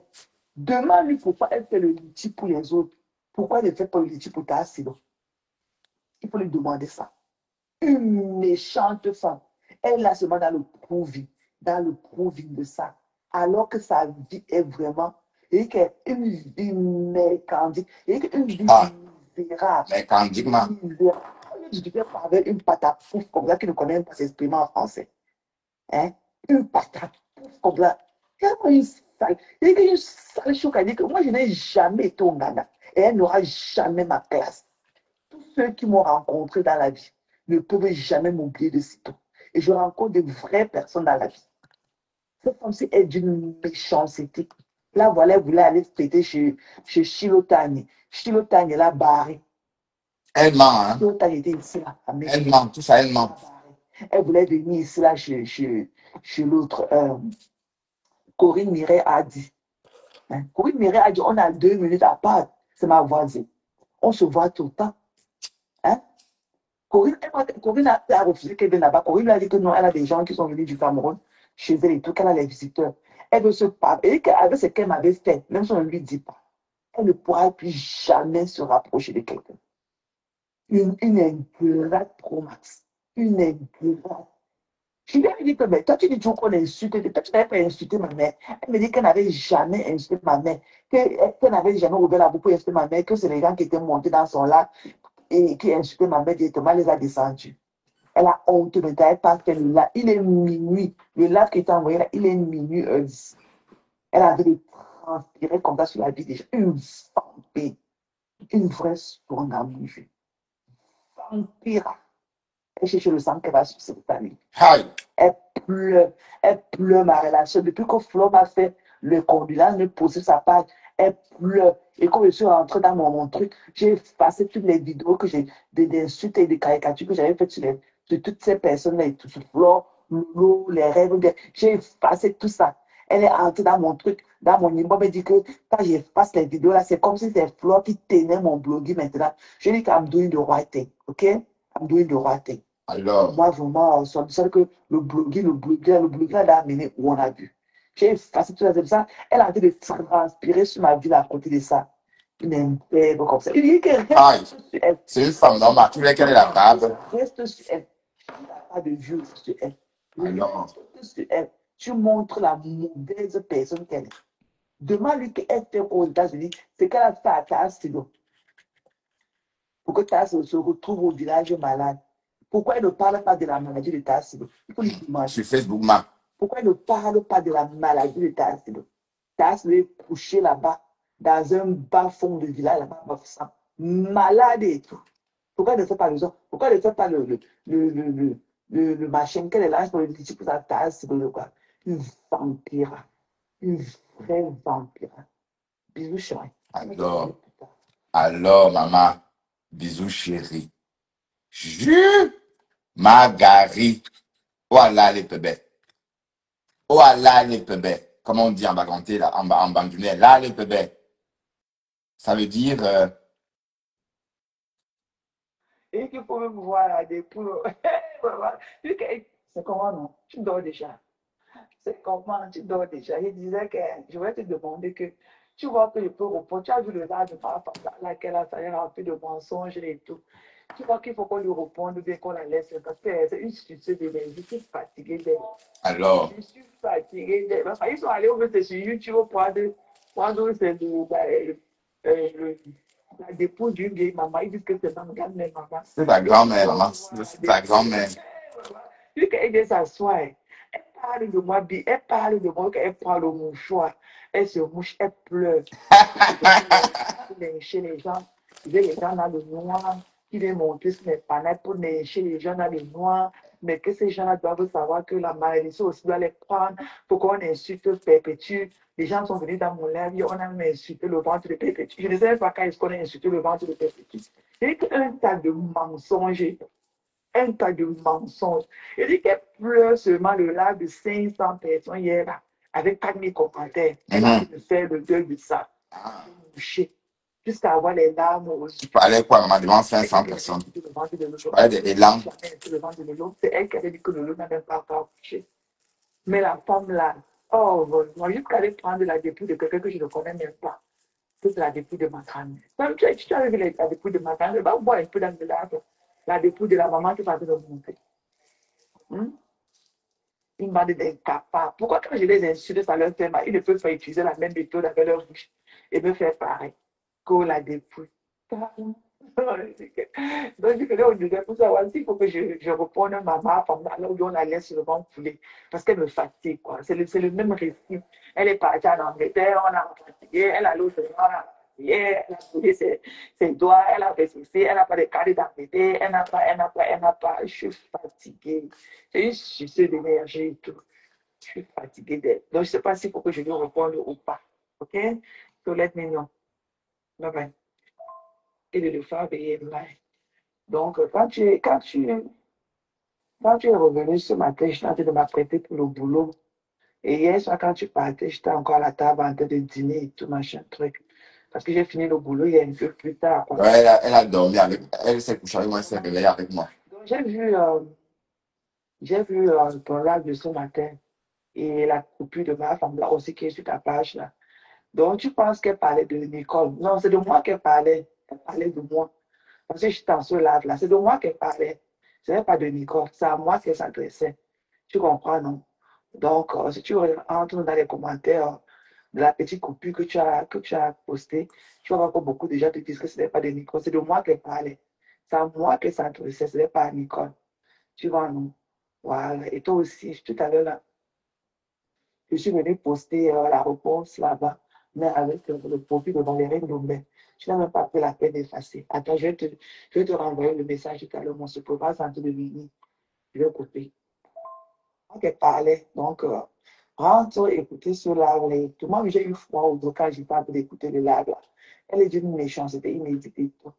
Demande-lui pourquoi elle fait le liti pour les autres. Pourquoi elle ne fait pas le liti pour ta accident. Il faut lui demander ça. Une méchante femme. Elle a seulement dans le proving de ça. Alors que sa vie est vraiment, et qu'une vie mercantile, et qu'une vie misérable. Mais candiquement. Je discutais avec une patapouf comme ça qui ne connaît même pas s'exprimer en français. Hein? Une patapouf comme ça. Une sale. Et une sale chose à dire que moi, je n'ai jamais été au Ghana. Et elle n'aura jamais ma classe. Tous ceux qui m'ont rencontré dans la vie ne peuvent jamais m'oublier de sitôt. Et je rencontre de vraies personnes dans la vie. Cette femme-ci est d'une méchanceté. Là, voilà, elle voulait aller fêter chez Chilotani. Chilotani l'a barré. Elle ment, hein. Chilotani était ici, là. Elle ment, tout ça, elle ment. Elle voulait venir ici, là, chez l'autre. Corinne Miret a dit. Hein? Corinne Miret a dit, on a 2 minutes à part. C'est ma voisine. On se voit tout le temps. Hein? Corinne a refusé qu'elle vienne là-bas. Corinne lui a dit que non, elle a des gens qui sont venus du Cameroun chez elle et tout, qu'elle a les visiteurs. Elle veut se parler. Et qu'avec ce qu'elle m'avait fait, même si on ne lui dit pas, elle ne pourra plus jamais se rapprocher de quelqu'un. Une ingrate pro max. Une ingrate. Je lui ai dit que, mais toi, tu dis toujours qu'on insulte. Toi, tu n'avais pas insulté ma mère. Elle me dit qu'elle n'avait jamais insulté ma mère. Qu'elle n'avait jamais ouvert la bouche pour insulter ma mère. Que c'est les gens qui étaient montés dans son lac et qui insultaient ma mère directement, elle les a descendus. Elle a honte de elle parce que là, il est minuit. Le lac qui est envoyé là, il est minuit. Elle avait de transpirer comme ça sur la vie des gens. Une vampire. Une vraie sonambulie. Vampire. Elle cherche le sang qu'elle va sur cette famille. Elle pleure. Elle pleure ma relation. Depuis que Flo m'a fait le condoléance, me poser sa page, elle pleure. Et quand je suis rentrée dans mon truc, j'ai effacé toutes les vidéos que j'ai, des insultes et des caricatures que j'avais faites sur toutes ces personnes-là et tout, sur Flo, Lolo, les rêves. J'ai effacé tout ça. Elle est entrée dans mon truc, dans mon inbox, elle me dit que quand j'efface les vidéos là, c'est comme si c'est Flo qui tenait mon blogging maintenant. Je dis qu'I'm doing the right thing, ok? I'm doing the right thing. Alors. Moi, vraiment, ça me que le blogueur a amené où on a vu. J'ai effacé tout ça, comme ça. Elle a envie de transpirer sur ma vie à côté de ça. Une imperbe comme ça. Il dit qu'elle reste sur elle. C'est une femme normale. Tu voulais qu'elle ait la barbe. Reste sur elle. Tu n'as pas de vieux sur elle. Alors. Reste sur elle. Tu montres la mauvaise personne qu'elle est. Demande-lui qu'elle fait aux États-Unis, c'est qu'elle a fait à Tassilo. Pour que Tassilo se retrouve au village malade. Pourquoi elle ne parle pas de la maladie de Tassilo? Il faut lui demander. Sur Facebook, ma. Pourquoi elle ne parle pas de la maladie de Tassilo? Tassilo est couché là-bas, dans un bas-fond de village, là-bas, malade et tout. Pourquoi elle ne fait pas le genre? Pourquoi elle ne fait pas le machin qu'elle lance pour le petit pour sa tasse, quoi? Une vampire. Une vraie vampire. Bisous, chérie. Alors, alors, maman, bisous, chérie. Jus, Marguerite. Voilà les bébés. Voilà les bébés. Comme on dit en baganté, là, en bandounet, là les bébés. Ça veut dire, Et qu'il faut me voir là, des poules. C'est comment, non? Tu dors déjà. C'est comment tu dors déjà. Il disait que je vais te demander que tu vois que je peux répondre. Tu as vu le là de ma femme là, qu'elle a fait un peu de mensonges et tout. Tu vois qu'il faut qu'on lui réponde ou bien qu'on la laisse parce que c'est une sucette d'énergie. Je suis fatiguée d'elle. alors, Je suis fatiguée d'elle. Enfin, ils sont allés au fait sur YouTube prendre c'est la dépôt d'une vieille maman. Ils disent que c'est ma grand-mère, maman. c'est ta grand-mère, maman. C'est ta grand-mère. Puis quand elle s'assoit, elle parle de moi, elle parle de moi, elle prend le mouchoir, elle se mouche, elle pleure. Pour lyncher les gens, il y a les gens dans le noir, qui viennent monter sur mes panneaux pour lyncher les gens dans le noir. Mais que ces gens-là doivent savoir que la malédiction aussi doit les prendre pour qu'on insulte perpétue. Les gens sont venus dans mon live, on a même insulté le ventre de perpétue. Je ne sais pas quand est-ce qu'on a insulté le ventre de perpétue. C'est un tas de mensonges, un tas de mensonges. Il dit qu'elle pleure seulement le live de 500 personnes hier, là, avec 4000 commentaires. Elle a pu faire le deuil de ça. Boucher. Jusqu'à avoir les larmes aux yeux. Tu parlais quoi, maman, devant 500 personnes? Tu parlais des larmes. C'est elle qui avait dit que le loup n'avait pas encore couché. Mais la femme là, oh, moi, jusqu'à aller prendre la dépouille de quelqu'un que je ne connais même pas. C'est la dépouille de ma grand-mère. Tu as vu la dépouille de ma grand-mère, va boire un peu dans le lac. La dépouille de la maman qui va te monter. Une bande d'incapables. Pourquoi quand je les insulte, ça leur fait mal? Ils ne peuvent pas utiliser la même méthode avec leur bouche et me faire pareil. Qu'on la dépouille. Donc, je connais au deuxième pour savoir s'il faut que je réponde à maman pendant où on la laisse sur le ventre poulet. Parce qu'elle me fatigue, quoi. C'est le même récit. Elle est partie en Angleterre, on l'a fatiguée, elle a l'autre, on l'a fatiguée, elle a brûlé ses doigts, elle a fait ceci, elle n'a pas de carte d'identité, elle n'a pas. Je suis fatiguée. C'est une sucée d'énergie et tout. Je suis fatiguée d'elle. Donc, je ne sais pas s'il faut que je lui réponde ou pas. OK? So let me know. Bye bye. Et de le faire payer bye. Donc, quand tu es revenu ce matin, je suis en train de m'apprêter pour le boulot. Et hier soir, quand tu partais, j'étais encore à la table en train de dîner et tout, machin, truc. Parce que j'ai fini le boulot il y a un peu plus tard. Quoi. Ouais, elle a dormi avec, elle s'est couchée avec moi, elle s'est réveillée avec moi. Donc, j'ai vu ton live de ce matin et la copie de ma femme là aussi qui est sur ta page là. Donc, tu penses qu'elle parlait de Nicole? Non, c'est de moi qu'elle parlait. Elle parlait de moi. Parce que j'étais en ce live là. C'est de moi qu'elle parlait. Ce n'est pas de Nicole. C'est à moi qu'elle s'adressait. Tu comprends, non? Donc, si tu entres dans les commentaires de la petite copie que tu as postée, tu vas voir que beaucoup de gens te disent que ce n'est pas de Nicole. C'est de moi qu'elle parlait. C'est à moi qu'elle s'adressait. Ce n'est pas à Nicole. Tu vois, non? Voilà. Et toi aussi, tout à l'heure là, je suis venu poster la réponse là-bas, mais avec le profil de Valérie Ndombé. Tu n'as même pas pris la peine d'effacer. Attends, je vais te renvoyer le message tout à l'heure. On se peut pas sentir de venir. Je vais couper. Donc, elle parlait. Donc, rentre écouter ce live et tout. Moi, j'ai eu froid au dos quand j'ai pas pu écouter le live là. Elle est d'une méchanceté inédite et tout.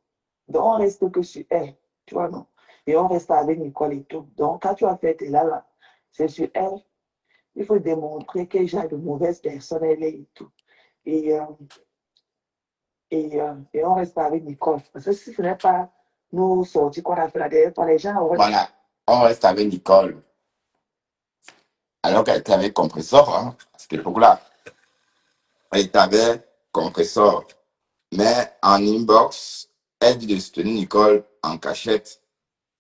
Donc, on reste que sur elle. Tu vois, non? Et on reste avec Nicole et tout. Donc, quand tu as fait tes là, c'est sur elle. Il faut démontrer quel genre de mauvaise personne elle est et tout. Et, euh, et on reste avec Nicole. Parce que si ce n'est pas nous sortir qu'on a fait la dernière fois, les gens auraient... Voilà, on reste avec Nicole. Alors qu'elle était avec Compressor, hein, à cette époque-là. Elle était avec Compressor. Mais en inbox, elle dit de soutenir Nicole en cachette.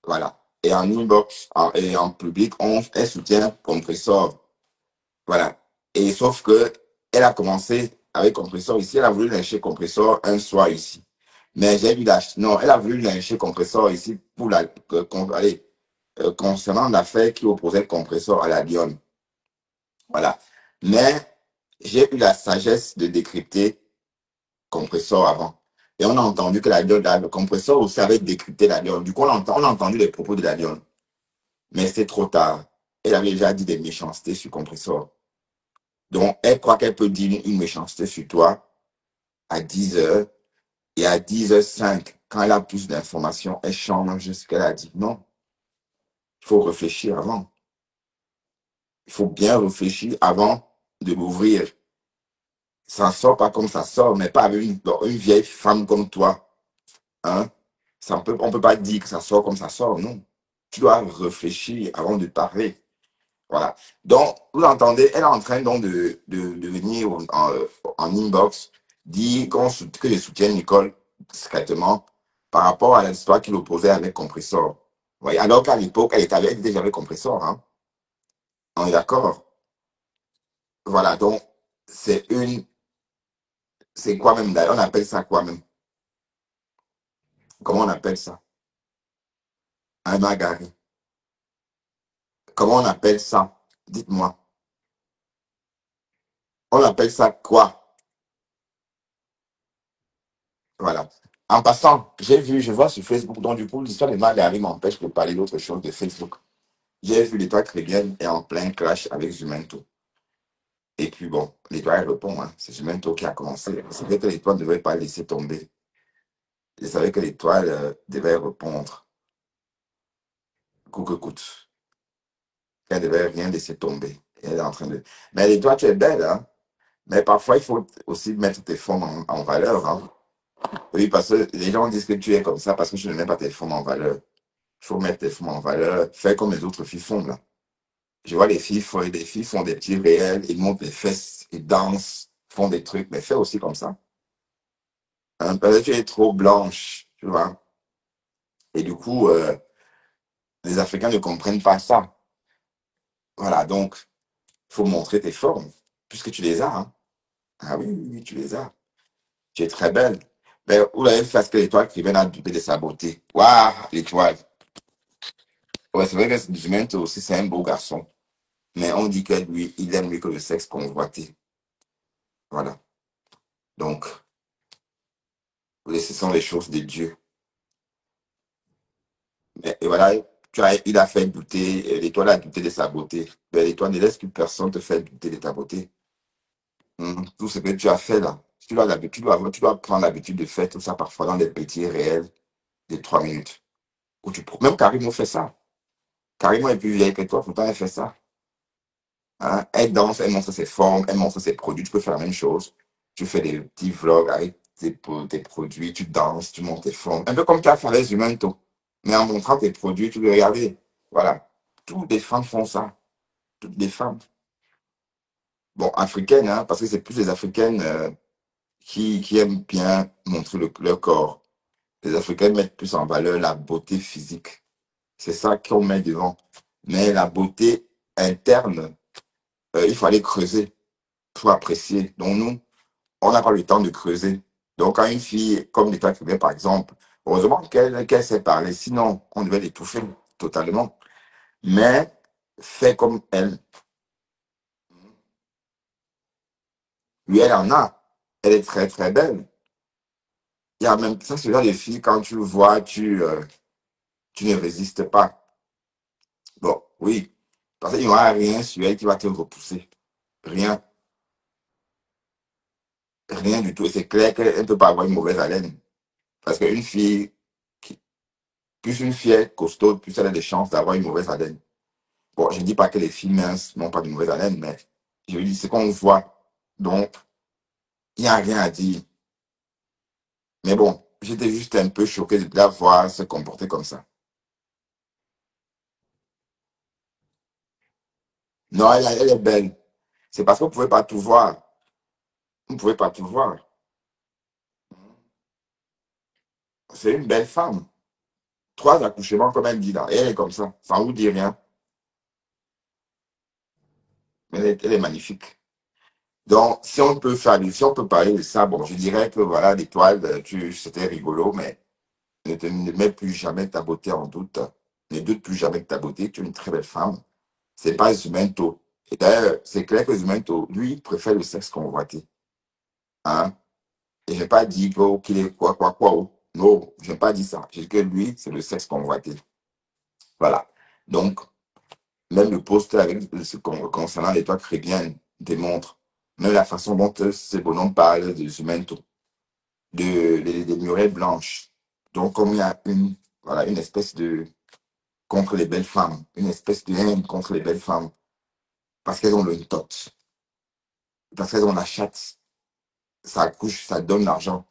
Voilà. Et en inbox et en public, elle soutient Compressor. Voilà. Et sauf que elle a commencé avec Compressor ici. Elle a voulu lyncher Compressor un soir ici. Mais j'ai vu non, elle a voulu lyncher Compressor ici pour concernant l'affaire qui opposait Compressor à la Lyon. Voilà. Mais j'ai eu la sagesse de décrypter Compressor avant. Et on a entendu que la Lyon, le Compressor aussi avait décrypté la Lyon. Du coup, on a entendu les propos de la Lyon. Mais c'est trop tard. Elle avait déjà dit des méchancetés sur Compressor. Donc, elle croit qu'elle peut dire une méchanceté sur toi à 10 heures et à 10h05, quand elle a plus d'informations, elle change ce qu'elle a dit. Non, il faut réfléchir avant. Il faut bien réfléchir avant de l'ouvrir. Ça ne sort pas comme ça sort, mais pas avec une vieille femme comme toi. Hein? On peut pas dire que ça sort comme ça sort, non. Tu dois réfléchir avant de parler. Voilà. Donc, vous entendez, elle est en train donc de venir en inbox dire que je soutiens Nicole discrètement par rapport à l'histoire qu'il opposait avec Compressor. Vous voyez, alors qu'à l'époque, elle était déjà avec Compressor. Hein. On est d'accord? Voilà, donc, c'est une. C'est quoi même d'ailleurs? On appelle ça quoi même? Comment on appelle ça? Un magari. Comment on appelle ça? Dites-moi. On appelle ça quoi? Voilà. En passant, je vois sur Facebook, donc du coup, l'histoire des Margari m'empêche de parler d'autre chose de Facebook. J'ai vu l'étoile Crébienne est en plein clash avec Zumento. Et puis bon, l'étoile répond, hein, c'est Zumento qui a commencé. C'est vrai que l'étoile ne devait pas laisser tomber. Je savais que l'étoile devait répondre, coûte que coûte. Qu'elle ne devait rien laisser tomber. Et elle est en train de. Mais l'étoile, tu es belle, hein. Mais parfois, il faut aussi mettre tes fonds en valeur, hein. Oui, parce que les gens disent que tu es comme ça parce que tu ne mets pas tes fonds en valeur. Il faut mettre tes fonds en valeur. Fais comme les autres filles font, là. Je vois les filles font des petits réels, ils montent les fesses, ils dansent, font des trucs, mais fais aussi comme ça. Hein, parce que tu es trop blanche, tu vois. Et du coup, les Africains ne comprennent pas ça. Voilà, donc, il faut montrer tes formes, puisque tu les as. Hein. Ah oui, oui, oui, tu les as. Tu es très belle. Mais vous l'avez fait parce que l'étoile qui vient à douter de sa beauté. Waouh, l'étoile. Ouais, c'est vrai que Jumento aussi, c'est un beau garçon. Mais on dit que lui, il aime mieux que le sexe convoité. Voilà. Donc, ce sont les choses de Dieu. Et voilà, il a fait douter, l'étoile a douté de sa beauté. Mais l'étoile ne laisse que personne te faire douter de ta beauté. Tout ce que tu as fait là, tu dois prendre l'habitude de faire tout ça parfois dans des petits réels de 3 minutes. Même Karimo fait ça. Karimo est plus vieille que toi, pourtant elle fait ça. Hein. Elle danse, elle montre ses formes, elle montre ses produits. Tu peux faire la même chose. Tu fais des petits vlogs avec tes produits, tu danses, tu montes tes formes. Un peu comme tu as fait avec Zumento. Mais en montrant tes produits, tu peux regarder. Voilà. Toutes les femmes font ça. Toutes les femmes. Bon, africaines, hein, parce que c'est plus les africaines qui aiment bien montrer leur corps. Les africaines mettent plus en valeur la beauté physique. C'est ça qu'on met devant. Mais la beauté interne, il faut aller creuser pour apprécier. Donc nous, on n'a pas le temps de creuser. Donc quand une fille comme l'état cubain, par exemple, heureusement qu'elle sait parler, sinon on devait l'étouffer totalement. Mais fait comme elle. Lui, elle en a. Elle est très, très belle. Il y a même ça, ce genre de fille, quand tu le vois, tu ne résistes pas. Bon, oui. Parce qu'il n'y aura rien sur elle qui va te repousser. Rien. Rien du tout. Et c'est clair qu'elle ne peut pas avoir une mauvaise haleine. Parce qu'une fille, plus une fille est costaud, plus elle a des chances d'avoir une mauvaise haleine. Bon, je ne dis pas que les filles minces n'ont pas de mauvaise haleine, mais je dis ce qu'on voit. Donc, il n'y a rien à dire. Mais bon, j'étais juste un peu choqué de la voir se comporter comme ça. Non, elle est belle. C'est parce qu'on ne pouvait pas tout voir. On ne pouvait pas tout voir. C'est une belle femme. 3 accouchements, comme elle dit là. Et elle est comme ça. Ça ne vous dit rien. Mais elle est magnifique. Donc, si on peut parler de ça, bon, je dirais que voilà, l'étoile, c'était rigolo, mais ne mets plus jamais ta beauté en doute. Ne doute plus jamais de ta beauté. Tu es une très belle femme. C'est pas Zumento. Et d'ailleurs, c'est clair que Zumento, lui, préfère le sexe convoité. Hein? Et je n'ai pas dit qu'il est quoi. Oh. Non, je n'ai pas dit ça. J'ai dit que lui, c'est le sexe convoité. Voilà. Donc, même le post avec concernant l'étoile chrétienne démontre Même la façon dont ces bonhommes parlent de Zumento, des murets blanches. Donc, comme il y a voilà, une espèce de contre les belles femmes, une espèce de haine contre les belles femmes, parce qu'elles ont le tot, parce qu'elles ont la chatte, ça couche, ça donne l'argent.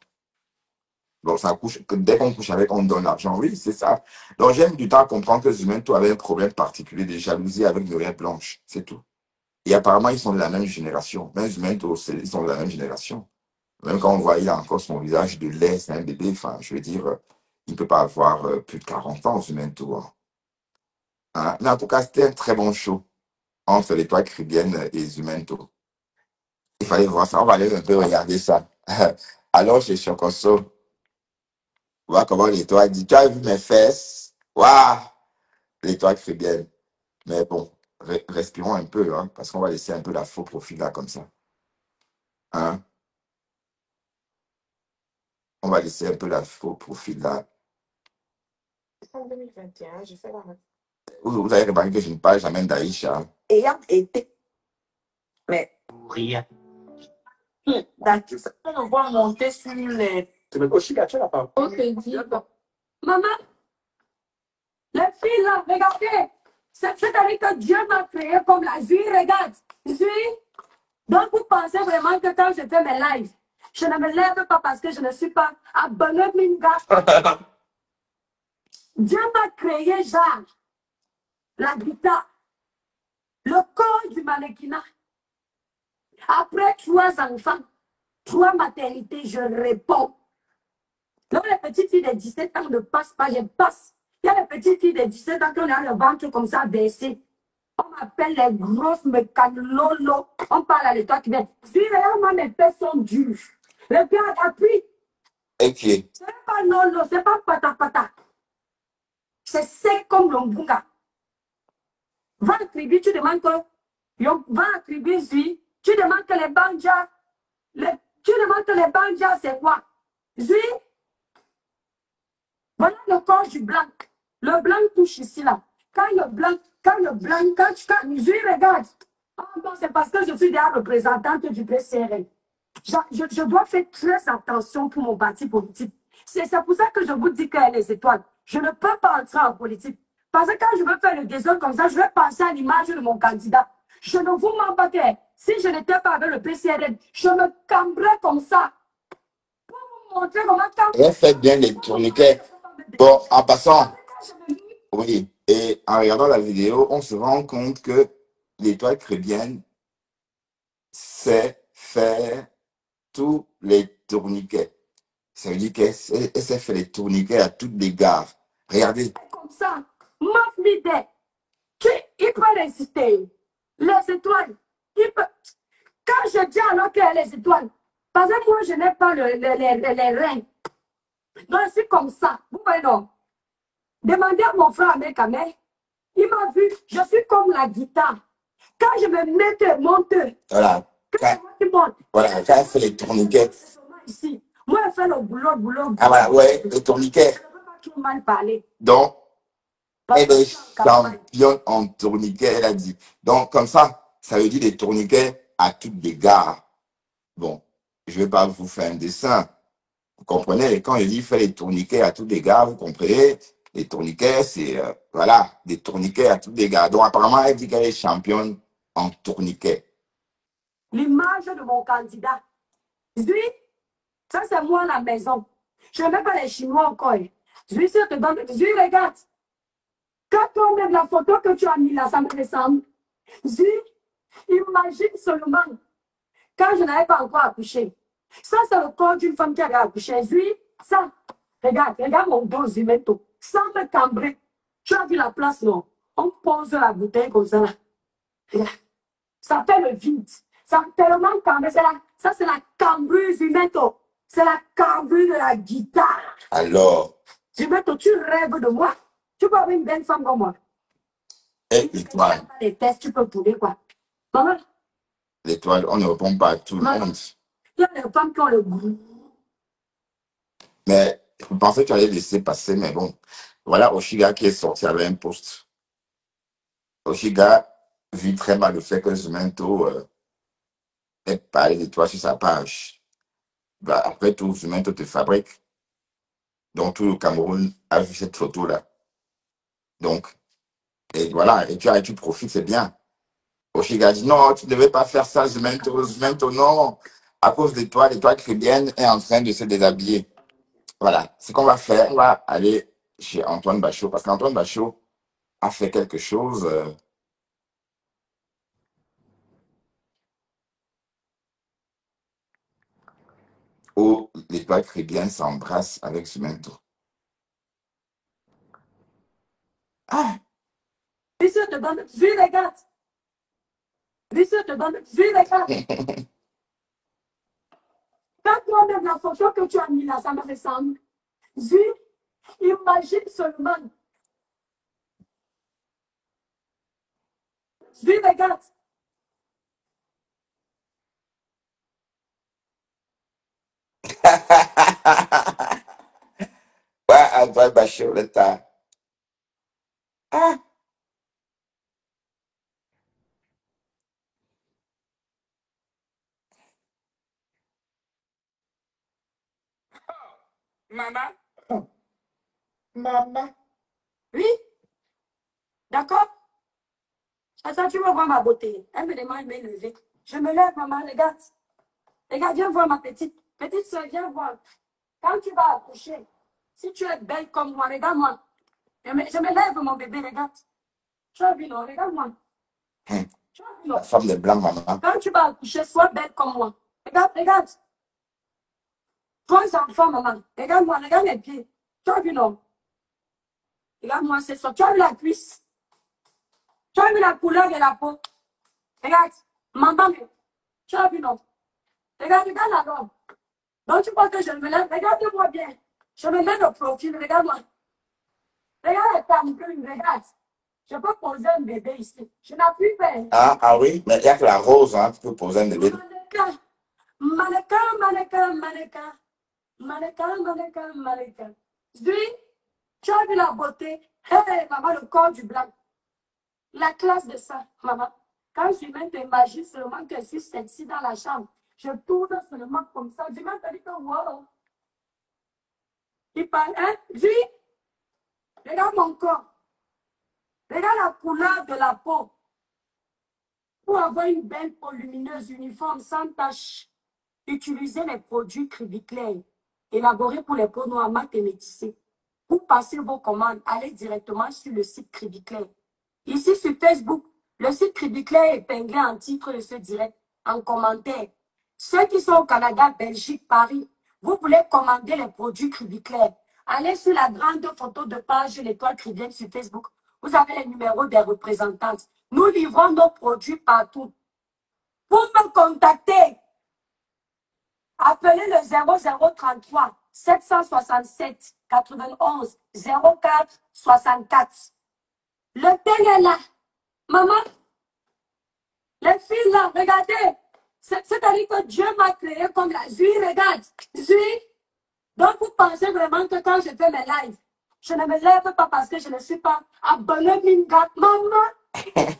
Donc, ça couche, dès qu'on couche avec, on donne l'argent. Oui, c'est ça. Donc, j'aime du temps à comprendre que Zumento avait un problème particulier de jalousie avec Muriel Blanche. C'est tout. Et apparemment, ils sont de la même génération. Même Zumento, ils sont de la même génération. Même quand on voit, il a encore son visage de lait, c'est un bébé. Enfin, je veux dire, il ne peut pas avoir plus de 40 ans, Zumento. Hein. Mais en tout cas, c'était un très bon show entre l'étoile caribéenne et Zumento. Il fallait voir ça. On va aller un peu regarder ça. Alors, chez Chocoso, voir comment l'étoile dit, tu as vu mes fesses? Waouh! L'étoile caribéenne. Mais bon, respirons un peu, hein, parce qu'on va laisser un peu la faux profil là, comme ça. Hein? On va laisser un peu la faux profil là. En 2021, je fais la Vous avez remarqué que je ne parle jamais d'Aïcha. ayant été. Mais Rien. d'accord. On va monter sur les. Tu me aussi gâché la parole. Ok, dis. Maman, les filles là, regardez. C'est-à-dire que Dieu m'a créé comme la Zui, regarde. Zui. Donc vous pensez vraiment que quand je fais mes lives, je ne me lève pas parce que je ne suis pas abonné Minga. Dieu m'a créé genre la guitare, le corps du mannequinat. Après 3 enfants, 3 maternités, je réponds. Donc les petites filles de 17 ans ne passent pas, je passe. Il y a les petites filles de 17 ans qui ont le ventre comme ça baissé. On m'appelle les grosses mécanololo. On parle à l'étoile qui vient. Si réellement mes fesses sont dures, le gars appuie. Et qui est? Ce n'est pas lolo, c'est pas pata. C'est sec comme l'ombunga. Va à tribu, tu demandes que. Va à tribu, tu demandes que les banjas. Tu demandes que les banjas, c'est quoi? Zui. Voilà le corps du blanc. Le blanc touche ici, là. Quand Zui regarde. Ah bon, c'est parce que je suis déjà représentante du PCRL. Je dois faire très attention pour mon parti politique. C'est pour ça que je vous dis que les étoiles, je ne peux pas entrer en politique. Parce que quand je veux faire le désordre comme ça, je vais penser à l'image de mon candidat. Je ne vous mens pas que si je n'étais pas avec le PCRL, je me cambrais comme ça. Pour vous montrer comment Elle fait bien les tourniquets. Bon, en passant, oui, et en regardant la vidéo, on se rend compte que l'étoile caribéenne sait faire tous les tourniquets. Ça veut dire qu'elle sait faire les tourniquets à toutes les gares. Regardez. Comme ça, Maf Mide, il peut résister. Les étoiles, il peut. Quand je dis alors que les étoiles, parce que moi je n'ai pas les reins. Donc c'est comme ça. Vous voyez non? Demandez à mon frère Amekame, il m'a vu, je suis comme la guitare. Quand je me mets monte, Voilà. quand je monte, Voilà, quand elle fait les tourniquets. Ici. Moi, elle fait le boulot. Ah voilà, ouais, les tourniquets. Je ne peux pas trop mal parler. Donc, Parce elle que est championne en tourniquet, elle a dit. Donc, comme ça veut dire des tourniquets à toutes les gares. Bon, je ne vais pas vous faire un dessin. Vous comprenez? Quand je dis faire les tourniquets à toutes les gares, vous comprenez? Les tourniquets, c'est, voilà, des tourniquets à toutes les gares. Donc, apparemment, elle dit qu'elle est championne en tourniquet. L'image de mon candidat. Lui, ça c'est moi à la maison. Je ne mets pas les Chinois encore. Lui, si je te donne, lui, regarde. Quand on met la photo que tu as mis là, ça me ressemble. Lui, imagine seulement quand je n'avais pas encore accouché. Ça, c'est le corps d'une femme qui avait accouché. Lui, ça, regarde mon dos Zumento. Sans me cambrer. Tu as vu la place, non? On pose la bouteille comme ça là. Regarde. Ça fait le vide. Ça me tellement cambré. Ça, c'est la cambrure Zumento. C'est la cambrure de la guitare. Alors, Zumento, tu rêves de moi. Tu peux avoir une belle femme comme moi. et l'étoile. Les tests, tu peux pouler quoi. Maman, L'étoile, on ne répond pas à tout le monde. il y a des femmes qui ont le goût. Mais je pensais que tu allais laisser passer, mais bon. Voilà Oshiga qui est sorti avec un post. Oshiga vit très mal le fait que Zumento et parler de toi sur sa page. Bah, après tout, Zumento te fabrique. Donc, tout le Cameroun a vu cette photo-là. Donc, et voilà, et tu profites, c'est bien. Oshiga a dit non, tu ne devais pas faire ça, Zumento, Zumento, non. À cause de toi, l'étoile chrétienne est en train de se déshabiller. Voilà, ce qu'on va faire, on va aller chez Antoine Bachot, parce qu'Antoine Bachot a fait quelque chose. Où l'étoile chrétienne s'embrasse avec Zumento. Ah, Monsieur te donne, vu les gars. Monsieur te donne, vu les gars. Quand toi-même la photo que tu as mis là, ça me ressemble. Vu, imagine seulement. Vu les gars. ouais, Antoine Bachot, le temps. Ah, Maman. maman. Oui, d'accord. Attends, tu vas voir ma beauté. Elle me demande de me lever. Je me lève, maman, regarde. Regarde, viens voir ma petite. Petite soeur, viens voir. Quand tu vas accoucher, si tu es belle comme moi, regarde-moi. Je me lève, mon bébé, regarde. Tu as vu, non? Regarde-moi. Tu as vu, non? La femme de blanc, maman. Quand tu vas accoucher, sois belle comme moi. Regarde, regarde. Toi, enfant, maman. Regarde-moi, regarde mes pieds. Tu as vu, non? Regarde-moi, c'est ça. Tu as vu la cuisse? Tu as vu la couleur de la peau? Regarde. Maman, tu as vu, non? Regarde, regarde la robe. Donc, tu crois que je me lève? Regarde-moi bien. Je me mets de profil, regarde-moi. Regarde ta plume, regarde. Je peux poser un bébé ici. Je n'ai plus peur. Ah oui, mais il n'y a que la rose, hein, tu peux poser un bébé. Mannequin, mannequin, mannequin, mannequin. Mannequin, mannequin, mannequin. Dis, tu as vu la beauté? Hey, maman, le corps du blanc. La classe de ça, maman. Quand je mets des magies seulement que je suis sexy dans la chambre, je tourne seulement comme ça. Je m'en dit que wow. Il parle, hein? Dis, regarde mon corps. Regarde la couleur de la peau. Pour avoir une belle peau lumineuse, uniforme, sans tache, utilisez les produits Cribiclair, élaborés pour les peaux noires mat et métissées. Pour passer vos commandes, allez directement sur le site Cribiclair. Ici sur Facebook, le site Cribiclair est épinglé en titre de ce direct, en commentaire. Ceux qui sont au Canada, Belgique, Paris, vous voulez commander les produits Cribiclair. Allez sur la grande photo de page l'étoile Cribienne sur Facebook. Vous avez les numéros des représentantes. Nous livrons nos produits partout. Pour me contacter, appelez le 0033 767 91 04 64. Le thé est là. Maman, les filles là, regardez. C'est-à-dire que Dieu m'a créé comme la Zui, regarde. Zui. Donc vous pensez vraiment que quand je fais mes lives, je ne me lève pas parce que je ne suis pas abonné Mingat. Maman,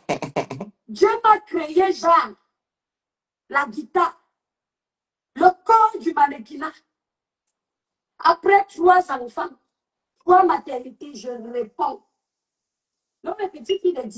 Dieu m'a créé genre la guitare, le corps du mannequinat. Après 3 enfants, 3 maternités, je réponds. Non, mes petites filles de